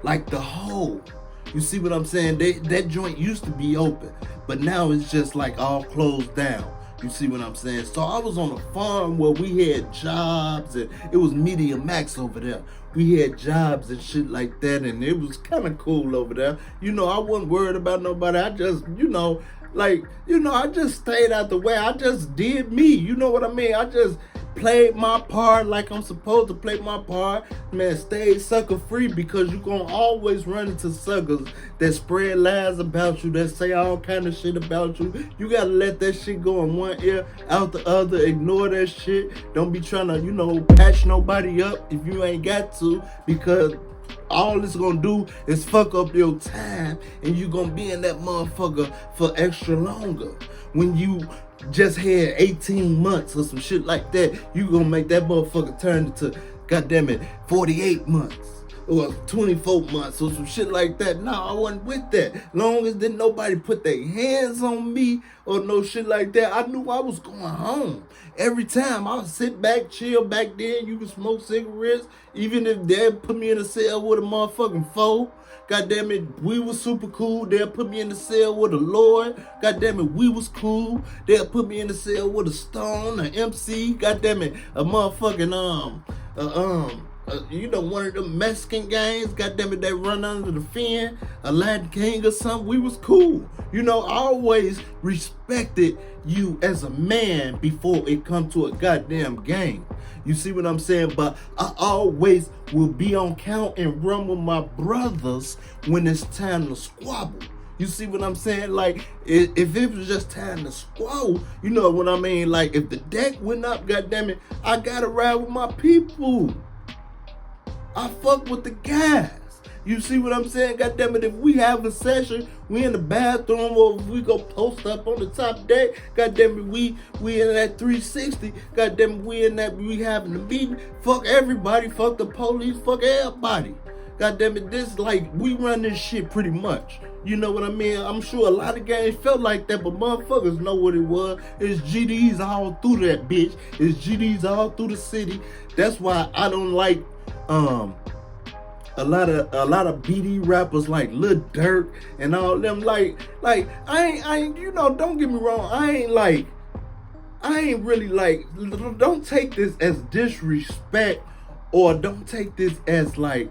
S2: like the whole. You see what I'm saying? That joint used to be open, but now it's just like all closed down. You see what I'm saying? So I was on a farm where we had jobs, and it was Media Max over there. We had jobs and shit like that, and it was kind of cool over there. You know, I wasn't worried about nobody. I just, I just stayed out the way. I just did me. You know what I mean? I just played my part like I'm supposed to play my part. Man, stay sucker free, because you're gonna always run into suckers that spread lies about you, that say all kind of shit about you. You gotta let that shit go in one ear, out the other. Ignore that shit. Don't be trying to, patch nobody up if you ain't got to, because all it's gonna do is fuck up your time, and you gonna be in that motherfucker for extra longer. When you just had 18 months or some shit like that, you gonna make that motherfucker turn into, goddamn it, 48 months or 24 months or some shit like that. No, I wasn't with that. Long as didn't nobody put their hands on me or no shit like that, I knew I was going home. Every time I would sit back, chill. Back then, you could smoke cigarettes, even if they put me in a cell with a motherfucking foe. God damn it, we was super cool. They'll put me in the cell with a Lord. God damn it, we was cool. They'll put me in the cell with a Stone, an MC. God damn it, a motherfucking you know, one of them Mexican gangs. God damn it, they run under the fin, a Latin King or something. We was cool. You know, I always respected you as a man before it come to a goddamn gang. You see what I'm saying? But I always will be on count and run with my brothers when it's time to squabble. You see what I'm saying? Like, if it was just time to squabble, you know what I mean? Like, if the deck went up, goddammit, I gotta ride with my people. I fuck with the guys. You see what I'm saying? Goddammit, if we have a session, we in the bathroom, or if we go post up on the top deck, goddammit, we in that 360, goddammit, we having a meeting. Fuck everybody, fuck the police, fuck everybody. Goddammit, this like, we run this shit pretty much. You know what I mean? I'm sure a lot of gangs felt like that, but motherfuckers know what it was. It's GDs all through that bitch. It's GDs all through the city. That's why I don't like a lot of BD rappers like Lil Durk and all them. Like I ain't you know, don't get me wrong, I ain't really like, don't take this as disrespect, or don't take this as like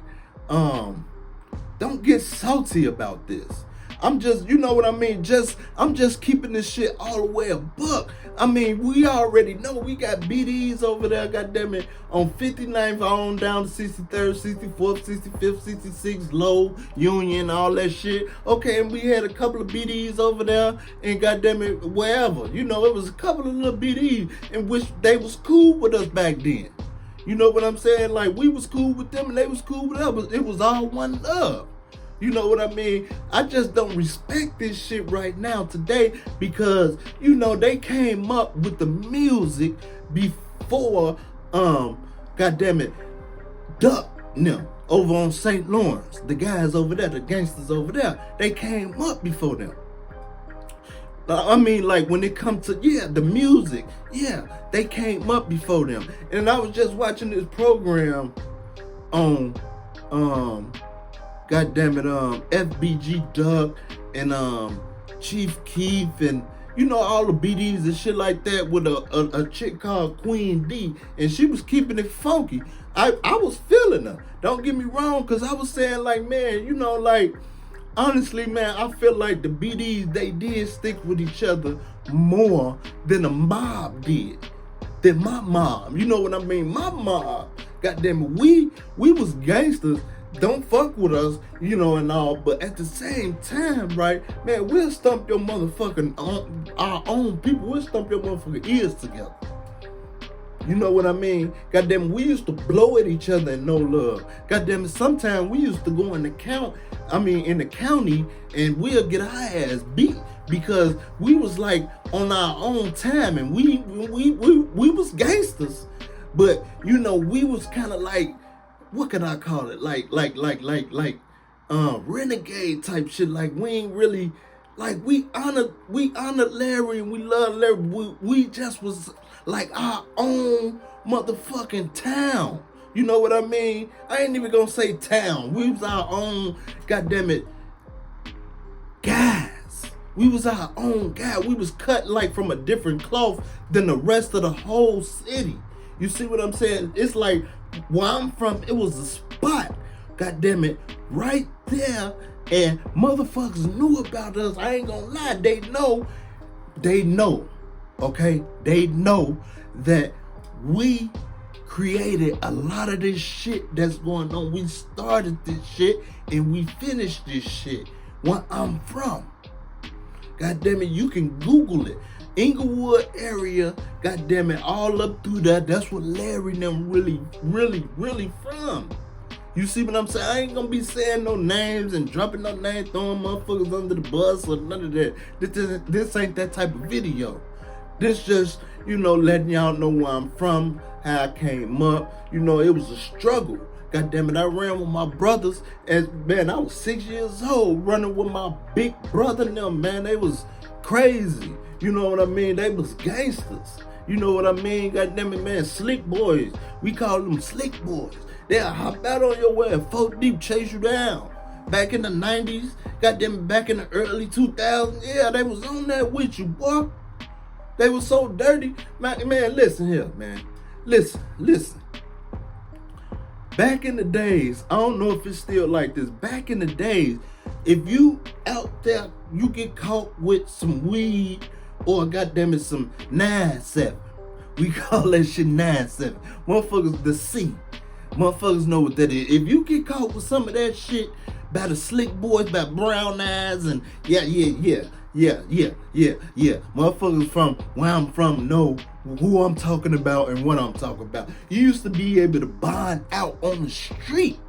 S2: don't get salty about this. I'm just, you know what I mean? I'm just keeping this shit all the way a buck. I mean, we already know we got BDs over there, goddammit, on 59th on down to 63rd, 64th, 65th, 66th, Low, Union, all that shit. Okay, and we had a couple of BDs over there, and goddammit, wherever. You know, it was a couple of little BDs in which they was cool with us back then. You know what I'm saying? Like, we was cool with them and they was cool with us. It was all one love. You know what I mean? I just don't respect this shit right now today because, you know, they came up with the music before, goddammit, Duck them over on St. Lawrence. The guys over there, the gangsters over there, they came up before them. I mean, like, when it comes to, the music, they came up before them. And I was just watching this program on, goddammit, FBG Duck and Chief Keef and, you know, all the BDs and shit like that, with a chick called Queen D, and she was keeping it funky. I was feeling her. Don't get me wrong, because I was saying, like, man, you know, like, honestly, man, I feel like the BDs, they did stick with each other more than the mob did. Than my mob. You know what I mean? My mob, goddamn, we was gangsters. Don't fuck with us, you know, and all, but at the same time, right, man, we'll stump your motherfucking, our own people, we'll stump your motherfucking ears together. You know what I mean? Goddamn, we used to blow at each other and no love. Goddamn, sometimes we used to go in the county, and we'll get our ass beat because we was like on our own time, and we was gangsters, but you know, we was kind of like, what can I call it? Like renegade type shit. Like, we ain't really, like, we honored Larry and we love Larry. We just was like our own motherfucking town. You know what I mean? I ain't even gonna say town. We was our own, goddammit, guys. We was our own guy. We was cut like from a different cloth than the rest of the whole city. You see what I'm saying? It's like, where I'm from, it was a spot, goddammit, right there, and motherfuckers knew about us. I ain't gonna lie, they know, okay? They know that we created a lot of this shit that's going on. We started this shit and we finished this shit where I'm from. Goddammit, you can Google it. Englewood area, goddammit, all up through that. That's what Larry and them really from. You see what I'm saying? I ain't gonna be saying no names and dropping no names, throwing motherfuckers under the bus or none of that. This ain't that type of video. This just, you know, letting y'all know where I'm from, how I came up. You know, it was a struggle. God damn it, I ran with my brothers, and man, I was 6 years old running with my big brother and them, man. They was crazy. You know what I mean? They was gangsters. You know what I mean? God damn it, man. Slick boys. We call them slick boys. They'll hop out on your way, 4 deep, chase you down. Back in the 90s, goddamn, back in the early 2000s, yeah, they was on that with you, boy. They was so dirty. Man, listen here, man. Listen. Back in the days, I don't know if it's still like this. Back in the days, if you out there, you get caught with some weed or goddamn it, some 9-7. We call that shit 9-7. Motherfuckers, the C. Motherfuckers know what that is. If you get caught with some of that shit by the slick boys, by brown eyes, and yeah. Motherfuckers from where I'm from know who I'm talking about and what I'm talking about. You used to be able to bond out on the street.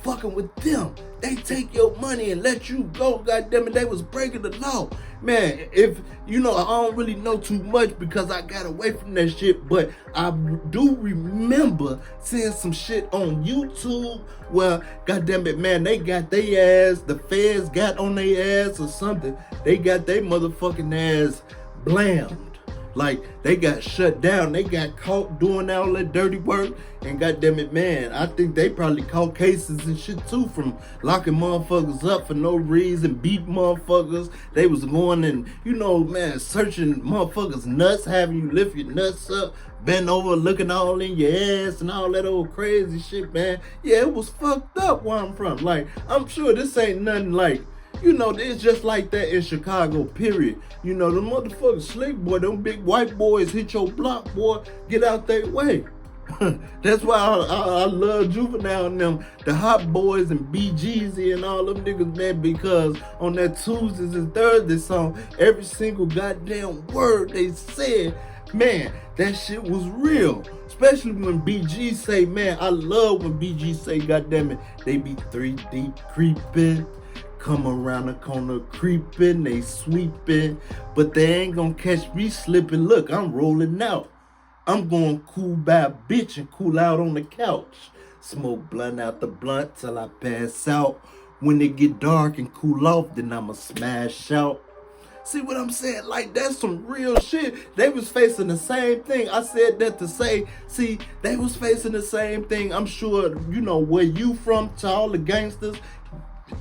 S2: Fucking with them. They take your money and let you go. Goddamn it, they was breaking the law. Man, if you know, I don't really know too much because I got away from that shit, but I do remember seeing some shit on YouTube where, goddamn it, man, they got their ass, the feds got on their ass or something. They got their motherfucking ass blammed. Like, they got shut down. They got caught doing all that dirty work. And goddamn it, man, I think they probably caught cases and shit too from locking motherfuckers up for no reason, beat motherfuckers. They was going and, you know, man, searching motherfuckers' nuts, having you lift your nuts up, bend over, looking all in your ass and all that old crazy shit, man. Yeah, it was fucked up where I'm from. Like, I'm sure this ain't nothing like, you know, it's just like that in Chicago, period. You know, the motherfucking slick boy, them big white boys hit your block, boy, get out their way. That's why I love Juvenile and them, the Hot Boys and BGZ and all them niggas, man, because on that Tuesdays and Thursdays song, every single goddamn word they said, man, that shit was real. Especially when BG say, man, I love when BG say, goddamn it, they be 3 deep creeping. Come around the corner creeping, they sweeping, but they ain't gonna catch me slipping. Look, I'm rolling out. I'm going cool by a bitch and cool out on the couch. Smoke blunt out the blunt till I pass out. When it get dark and cool off, then I'ma smash out. See what I'm saying? Like, that's some real shit. They was facing the same thing. I said that to say, see, they was facing the same thing. I'm sure, you know, where you from, to all the gangsters,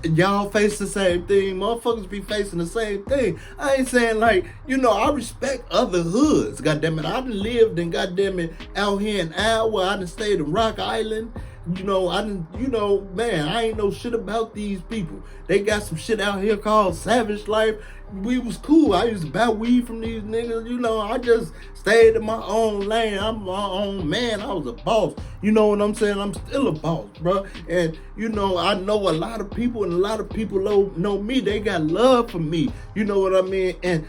S2: y'all face the same thing. Motherfuckers be facing the same thing. I ain't saying, like, you know, I respect other hoods. Goddamn it, I done lived in, goddamn it, out here in Iowa. I done stayed in Rock Island. You know, man, I ain't know shit about these people. They got some shit out here called Savage Life. We was cool. I used to buy weed from these niggas. You know, I just stayed in my own lane. I'm my own man. I was a boss. You know what I'm saying? I'm still a boss, bro. And, you know, I know a lot of people, and a lot of people know me. They got love for me. You know what I mean? And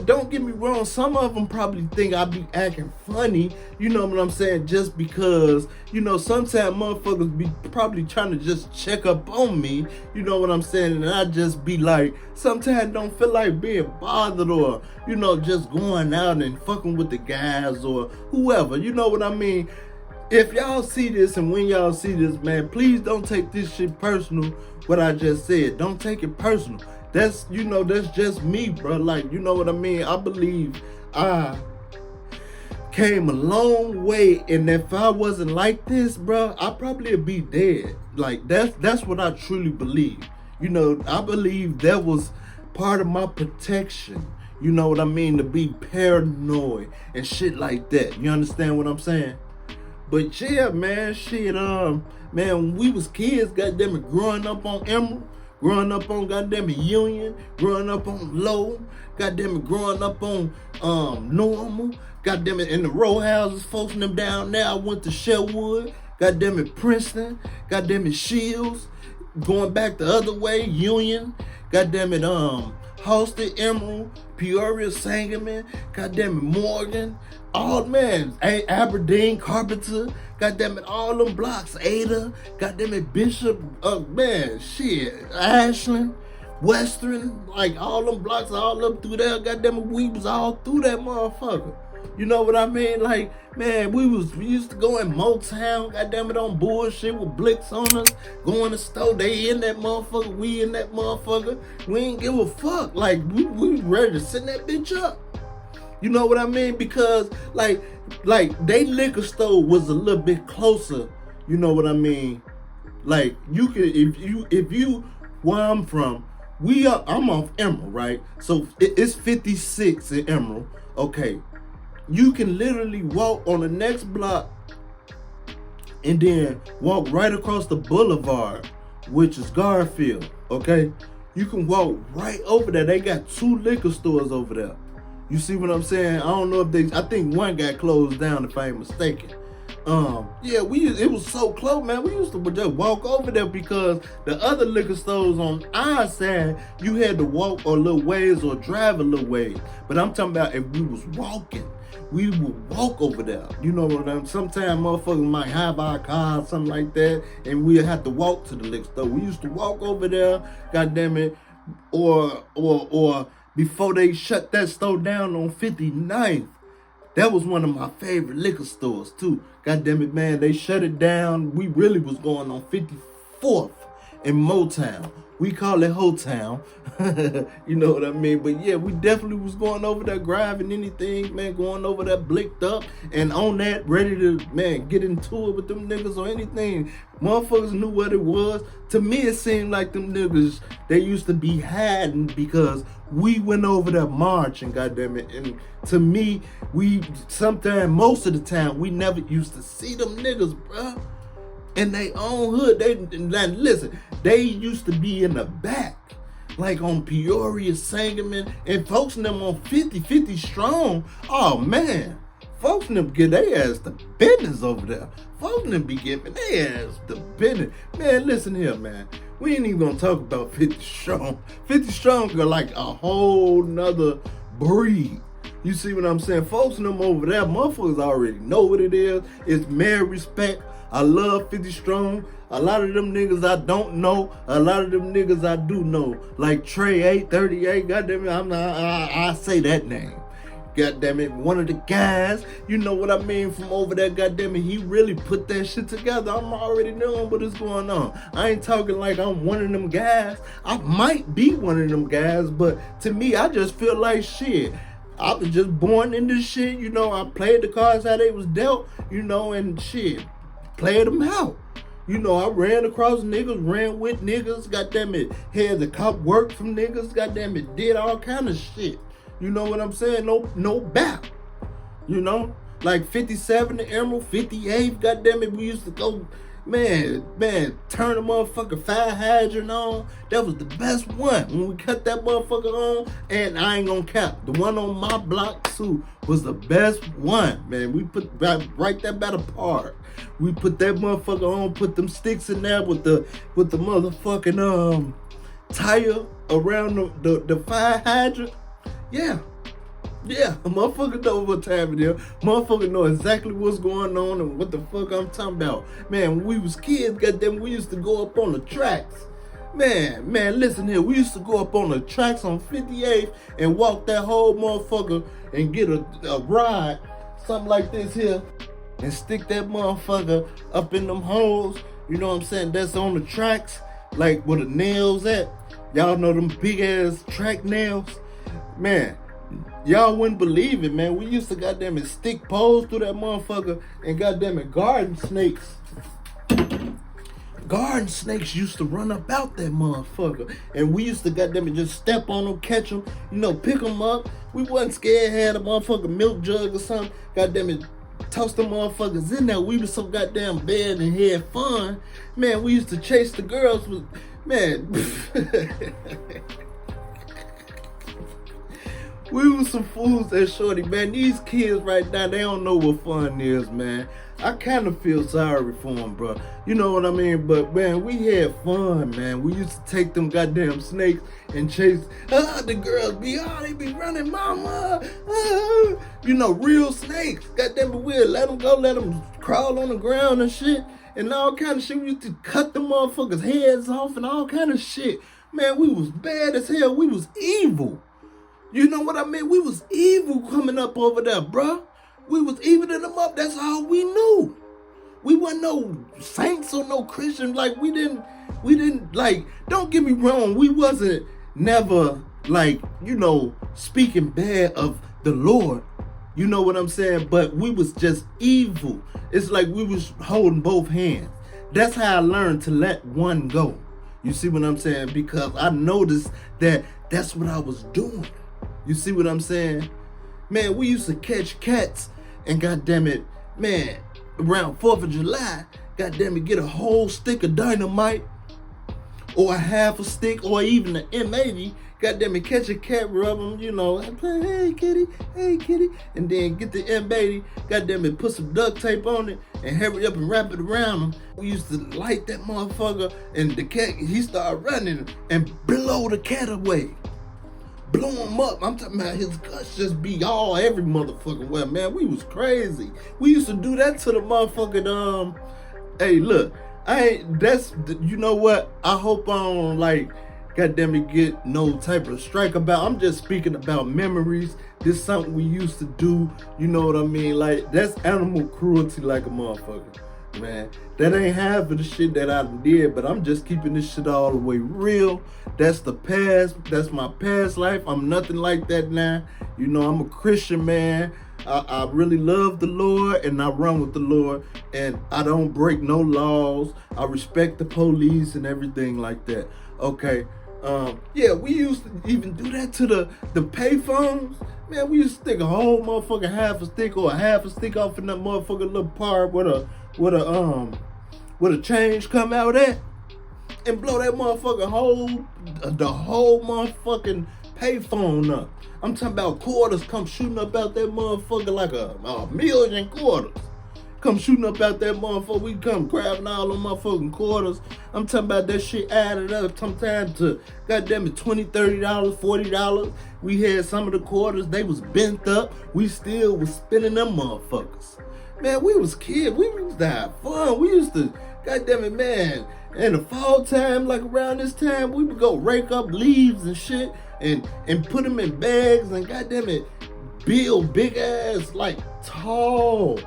S2: don't get me wrong, some of them probably think I be acting funny, you know what I'm saying, just because, you know, sometimes motherfuckers be probably trying to just check up on me, you know what I'm saying, and I just be like, sometimes don't feel like being bothered or, you know, just going out and fucking with the guys or whoever, you know what I mean. If y'all see this and when y'all see this, man, please don't take this shit personal, what I just said. Don't take it personal. That's, you know, that's just me, bro. Like, you know what I mean? I believe I came a long way, and if I wasn't like this, bro, I probably would be dead. Like, that's what I truly believe. You know, I believe that was part of my protection. You know what I mean? To be paranoid and shit like that. You understand what I'm saying? But yeah, man, shit, man, when we was kids, goddamn it, growing up on Emerald, growing up on goddamn it Union, growing up on Low, goddamn it, growing up on Normal, goddamn it, in the row houses, folks and them down there. I went to Sherwood, goddamn it, Princeton, goddamn it, Shields, going back the other way, Union, goddamn it, Halsted, Emerald, Peoria, Sangamon, goddamn it, Morgan, all, man, Aberdeen, Carpenter, goddamn it, all them blocks, Ada, goddamn it, Bishop, man, shit, Ashland, Western, like all them blocks all up through there, goddamn it, we was all through that motherfucker. You know what I mean? Like, man, we used to go in Motown, goddamn it, on bullshit with Blicks on us, go in the store, they in that motherfucker, we in that motherfucker. We ain't give a fuck. Like, we ready to send that bitch up. You know what I mean? Because like they liquor store was a little bit closer. You know what I mean? Like, you can if you where I'm from, I'm off Emerald, right? So it's 56 in Emerald. Okay. You can literally walk on the next block and then walk right across the boulevard, which is Garfield, okay? You can walk right over there. They got 2 liquor stores over there. You see what I'm saying? I don't know if I think one got closed down if I ain't mistaken. Yeah, it was so close, man. We used to just walk over there because the other liquor stores on our side, you had to walk a little ways or drive a little ways. But I'm talking about if we was walking, we would walk over there. You know what I'm saying? Sometimes motherfuckers might have our car or something like that, and we'd have to walk to the liquor store. We used to walk over there, goddamn it, or before they shut that store down on 59th. That was one of my favorite liquor stores too. God damn it, man. They shut it down. We really was going on 54th in Motown. We call it Ho-Town. You know what I mean? But yeah, we definitely was going over there, grabbing anything, man, going over there blicked up and on that, ready to, man, get into it with them niggas or anything. Motherfuckers knew what it was. To me, it seemed like them niggas, they used to be hiding because we went over there marching, goddammit. And to me, sometimes, most of the time, we never used to see them niggas, bruh. In their own hood, listen, they used to be in the back, like on Peoria, Sangamon, and folks in them on 50 strong. Oh man, folks in them get their ass the business over there. Folks in them be giving their ass the business. Man, listen here, man. We ain't even gonna talk about 50 strong. 50 strong are like a whole nother breed. You see what I'm saying? Folks in them over there, motherfuckers already know what it is. It's mad respect. I love 50 strong. A lot of them niggas I don't know. A lot of them niggas I do know. Like Trey 838. Goddamn it, I say that name. Goddamn it, one of the guys. You know what I mean from over there. Goddamn it, he really put that shit together. I'm already knowing what is going on. I ain't talking like I'm one of them guys. I might be one of them guys, but to me, I just feel like shit. I was just born in this shit. You know, I played the cards how they was dealt. You know, and shit. Played them out. You know, I ran across niggas, ran with niggas, goddamn it, had the cop work from niggas, goddamn it, did all kind of shit. You know what I'm saying? No bap. You know? Like 57 to Emerald, 58, goddamn it, we used to go, man, turn the motherfucker fire hydrant on. That was the best one. When we cut that motherfucker on, and I ain't gonna cap, the one on my block too was the best one, man. We put right there by the park. We put that motherfucker on, put them sticks in there with the motherfucking tire around the fire hydrant. Yeah, a motherfucker know what time it is. Motherfucker know exactly what's going on and what the fuck I'm talking about. Man, when we was kids, goddamn, we used to go up on the tracks. Man, listen here. We used to go up on the tracks on 58th and walk that whole motherfucker and get a ride, something like this here, and stick that motherfucker up in them holes. You know what I'm saying? That's on the tracks, like where the nails at. Y'all know them big ass track nails? Man, y'all wouldn't believe it, man. We used to goddamn it stick poles through that motherfucker and goddamn it garden snakes. Garden snakes used to run up out that motherfucker. And we used to goddamn it just step on them, catch them, you know, pick them up. We wasn't scared, had a motherfucking milk jug or something. Goddamn it, toss them motherfuckers in there. We was so goddamn bad and had fun. Man, we used to chase the girls with, man. We was some fools at Shorty, man. These kids right now, they don't know what fun is, man. I kind of feel sorry for them, bro. You know what I mean? But, man, we had fun, man. We used to take them goddamn snakes and chase. The girls they be running, mama. You know, real snakes. Goddamn it, we'll let them go, let them crawl on the ground and shit. And all kind of shit. We used to cut the motherfuckers' heads off and all kind of shit. Man, we was bad as hell. We was evil. You know what I mean? We was evil coming up over there, bruh. We was evening them up. That's all we knew. We wasn't no saints or no Christian. Like, we didn't, like, don't get me wrong. We wasn't never, like, speaking bad of the Lord. You know what I'm saying? But we was just evil. It's like we was holding both hands. That's how I learned to let one go. You see what I'm saying? Because I noticed that that's what I was doing. You see what I'm saying? Man, we used to catch cats and goddamn it, man, around 4th of July, goddamn it, get a whole stick of dynamite or a half a stick or even an M80, goddamn it, catch a cat, rub them, hey kitty, and then get the M80, goddamn it, put some duct tape on it and hurry up and wrap it around them. We used to light that motherfucker and the cat, he started running and blow the cat away. Blow him up. I'm talking about his guts just be all every motherfucking way, man. We was crazy. We used to do that to the motherfucking hey, look, you know what? I hope I don't goddamn it, get no type of strike about. I'm just speaking about memories. This is something we used to do. You know what I mean? Like, that's animal cruelty like a motherfucker. Man, that ain't half of the shit that I did, but I'm just keeping this shit all the way real. That's the past. That's my past life. I'm nothing like that now. I'm a Christian, man. I really love the Lord and I run with the Lord and I don't break no laws. I respect the police and everything like that. Okay. Yeah, we used to even do that to the payphones. Man, we used to stick a whole motherfucking half a stick or a half a stick off in that motherfucking little part where the change come out at and blow that motherfucking the whole motherfucking payphone up. I'm talking about quarters come shooting up out that motherfucker like a million quarters. Come shooting up out that motherfucker. We come grabbing all them motherfucking quarters. I'm talking about that shit added up sometimes to goddamn it $20, $30, $40. We had some of the quarters, they was bent up. We still was spinning them motherfuckers. Man, we was kids. We used to have fun. We used to, goddamn it, man. In the fall time, like around this time, we would go rake up leaves and shit and put them in bags and goddamn it, build big ass, like tall,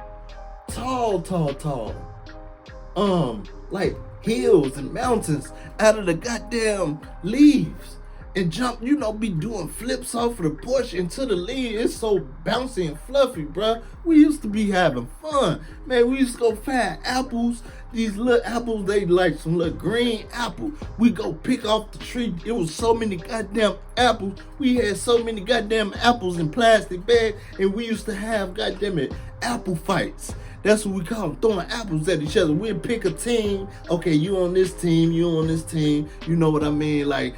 S2: like hills and mountains out of the goddamn leaves and jump, be doing flips off of the porch into the leaves. It's so bouncy and fluffy, bruh. We used to be having fun. Man, we used to go find apples. These little apples, they like some little green apple. We go pick off the tree. It was so many goddamn apples. We had so many goddamn apples in plastic bags, and we used to have goddamn it apple fights. That's what we call them, throwing apples at each other. We'd pick a team. Okay, you on this team, you on this team. You know what I mean? Like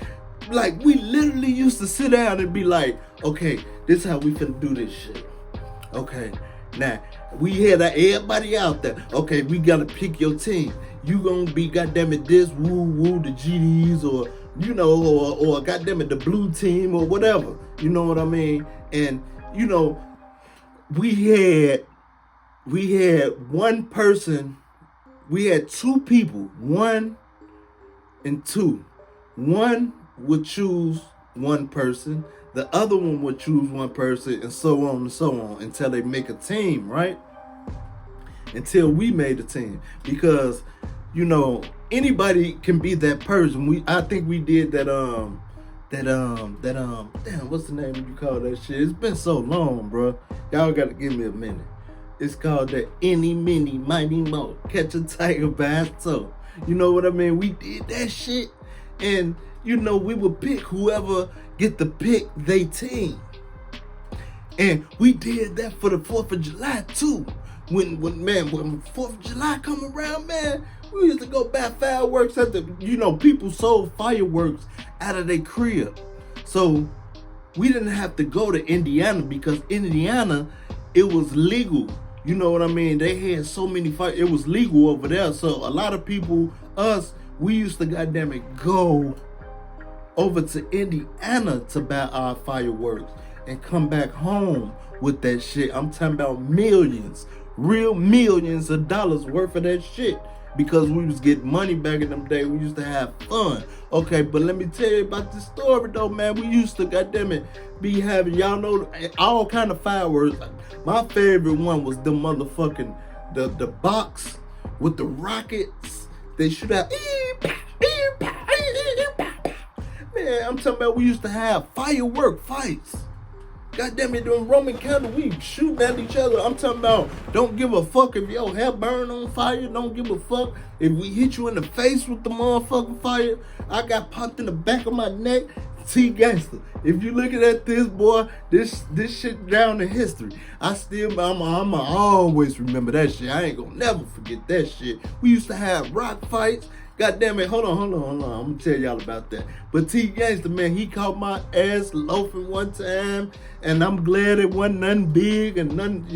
S2: we literally used to sit down and be like, okay, this is how we finna do this shit. Okay, now we had everybody out there. Okay, we gotta pick your team. You gonna be goddamn it this woo the GDs or or goddamn it the blue team or whatever. You know what I mean? And we had one person. We had two people, 1 and 2. One would choose one person, the other one would choose one person, and so on until they make a team, right? Until we made a team, because anybody can be that person. I think we did that damn, what's the name you call that shit? It's been so long, bro. Y'all gotta give me a minute. It's called that any, mini, mighty, mo, catch a tiger by its toe. You know what I mean? We did that shit, and we would pick whoever get to pick they team. And we did that for the 4th of July too. When 4th of July come around, man, we used to go buy fireworks at the, people sold fireworks out of their crib. So we didn't have to go to Indiana because Indiana, it was legal. You know what I mean? They had so many fire. It was legal over there. So a lot of people, we used to goddamn it go over to Indiana to buy our fireworks and come back home with that shit. I'm talking about millions, real millions of dollars worth of that shit. because we was getting money back in them days. We used to have fun. Okay, but let me tell you about this story though, man. We used to, goddamn it, be having, y'all know, all kind of fireworks. My favorite one was the motherfucking, the box with the rockets. They shoot out. Man, I'm talking about we used to have firework fights. Goddamn it, them Roman candles, we shooting at each other. I'm talking about, don't give a fuck if your hair burn on fire. Don't give a fuck if we hit you in the face with the motherfucking fire. I got popped in the back of my neck. T gangster. If you looking at this, boy, this shit down in history. I'ma always remember that shit. I ain't gonna never forget that shit. We used to have rock fights. God damn it, hold on. I'm gonna tell y'all about that. But T Gangster, man, he caught my ass loafing one time, and I'm glad it wasn't nothing big and nothing,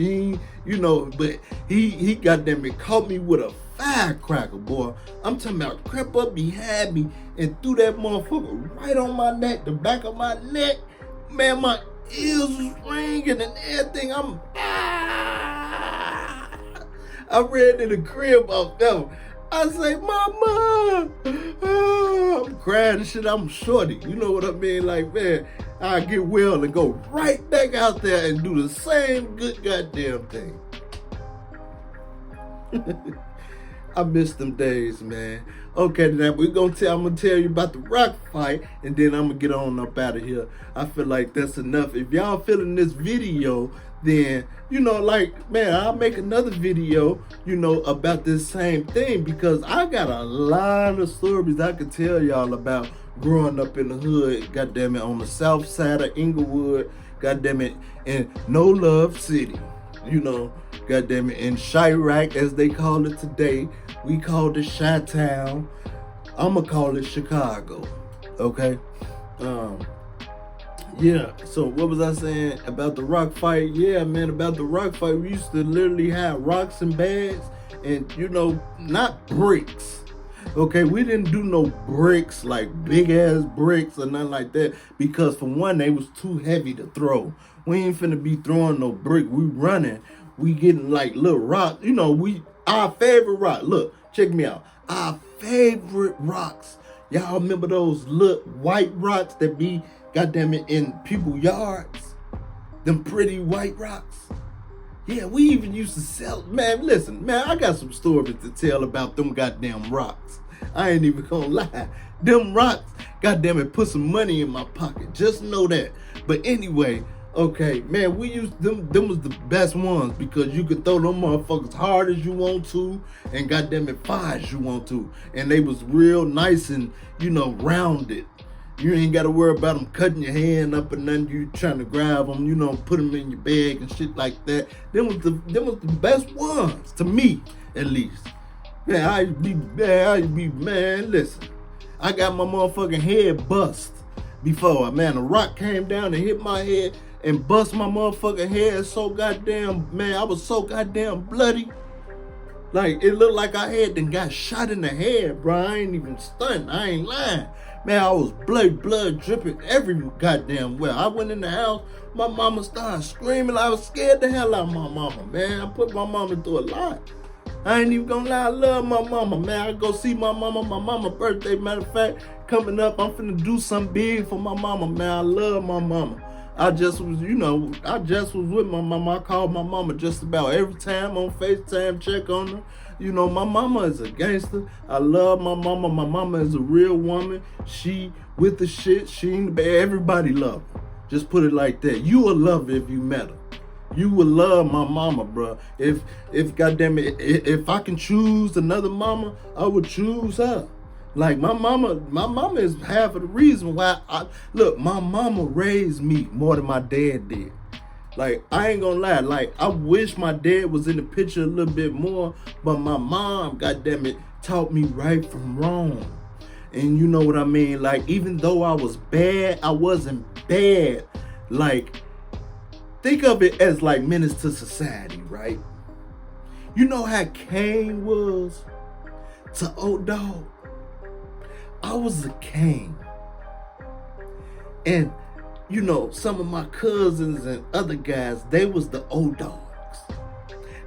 S2: you know, but he goddamn it caught me with a firecracker, boy. I'm talking about crept up behind me and threw that motherfucker right on my neck, the back of my neck. Man, my ears was ringing and everything. I ran to the crib off them. I say, Mama, I'm crying and shit. I'm shorty. You know what I mean? Like, man, I get well and go right back out there and do the same good goddamn thing. I miss them days, man. Okay, now I'm gonna tell you about the rock fight, and then I'm gonna get on up out of here. I feel like that's enough. If y'all feeling this video, then, you know, like, man, I'll make another video, you know, about this same thing, because I got a lot of stories I could tell y'all about growing up in the hood, goddamn it, on the south side of Englewood, goddamn it, in No Love City, you know, goddamn it, in Chirac, as they call it today. We call it Chi-Town. I'ma call it Chicago, okay? Yeah, so what was I saying about the rock fight? Yeah, man, about the rock fight, we used to literally have rocks and bags and, you know, not bricks. Okay, we didn't do no bricks, like big ass bricks or nothing like that, because for one, they was too heavy to throw. We ain't finna be throwing no brick. We running. We getting like little rocks. You know, our favorite rock. Look, check me out. Our favorite rocks. Y'all remember those little white rocks that be, goddamn it, in people's yards? Them pretty white rocks. Yeah, we even used to sell. Man, listen, man, I got some stories to tell about them goddamn rocks. I ain't even gonna lie. Them rocks, goddamn it, put some money in my pocket. Just know that. But anyway, okay, man, we used them was the best ones, because you could throw them motherfuckers hard as you want to and goddamn it far as you want to. And they was real nice and, you know, rounded. You ain't got to worry about them cutting your hand up and then you trying to grab them, you know, put them in your bag and shit like that. Them was the best ones, to me, at least. Man, I used to be, man, listen. I got my motherfucking head bust before, man. A rock came down and hit my head and bust my motherfucking head so goddamn, man, I was so goddamn bloody. Like, it looked like I had done got shot in the head, bro. I ain't even stunned. I ain't lying. Man, I was blood dripping every goddamn well. I went in the house, my mama started screaming. I was scared the hell out of my mama, man. I put my mama through a lot. I ain't even gonna lie, I love my mama, man. I go see my mama birthday, matter of fact, coming up. I'm finna do something big for my mama, man. I love my mama. I just was with my mama. I called my mama just about every time on FaceTime, check on her. You know, my mama is a gangster. I love my mama. My mama is a real woman. She with the shit. She ain't, everybody love her. Just put it like that. You will love her if you met her. You will love my mama, bro. If goddamn it, if I can choose another mama, I would choose her. Like, my mama is half of the reason why my mama raised me more than my dad did. Like, I ain't gonna lie, like, I wish my dad was in the picture a little bit more, but my mom, goddamn it, taught me right from wrong. And you know what I mean? Like, even though I was bad, I wasn't bad. Like, think of it as like menace to society, right? You know how Kane was to Old Dog? I was a Kane. And, you know, some of my cousins and other guys, they was the Old Dogs.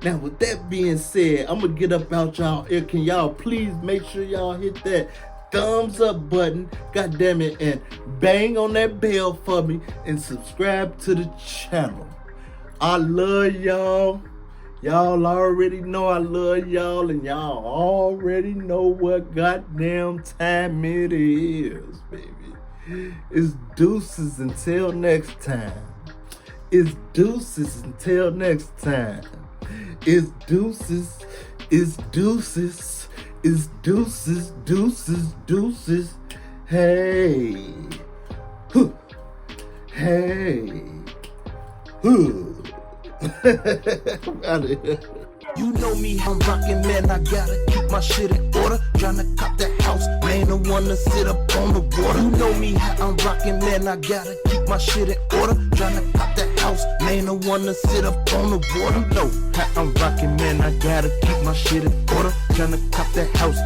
S2: Now, with that being said, I'm gonna get up out y'all ear. Can y'all please make sure y'all hit that thumbs up button, god damn it, and bang on that bell for me and subscribe to the channel. I love y'all. Y'all already know I love y'all, and y'all already know what goddamn time it is, baby. It's deuces until next time. It's deuces until next time. It's deuces, it's deuces, it's deuces, deuces, deuces. Hey, huh. Hey, huh. I'm out of here.
S1: You know me, I'm rockin', man, I gotta keep my shit in order. Tryna cop that house, man, the one to sit up on the water. You know me, how I'm rockin', man, I gotta keep my shit in order. Tryna cop that house, man, the one to sit up on the water. You know how I'm rockin', man, I gotta keep my shit in order. Tryna cop that house.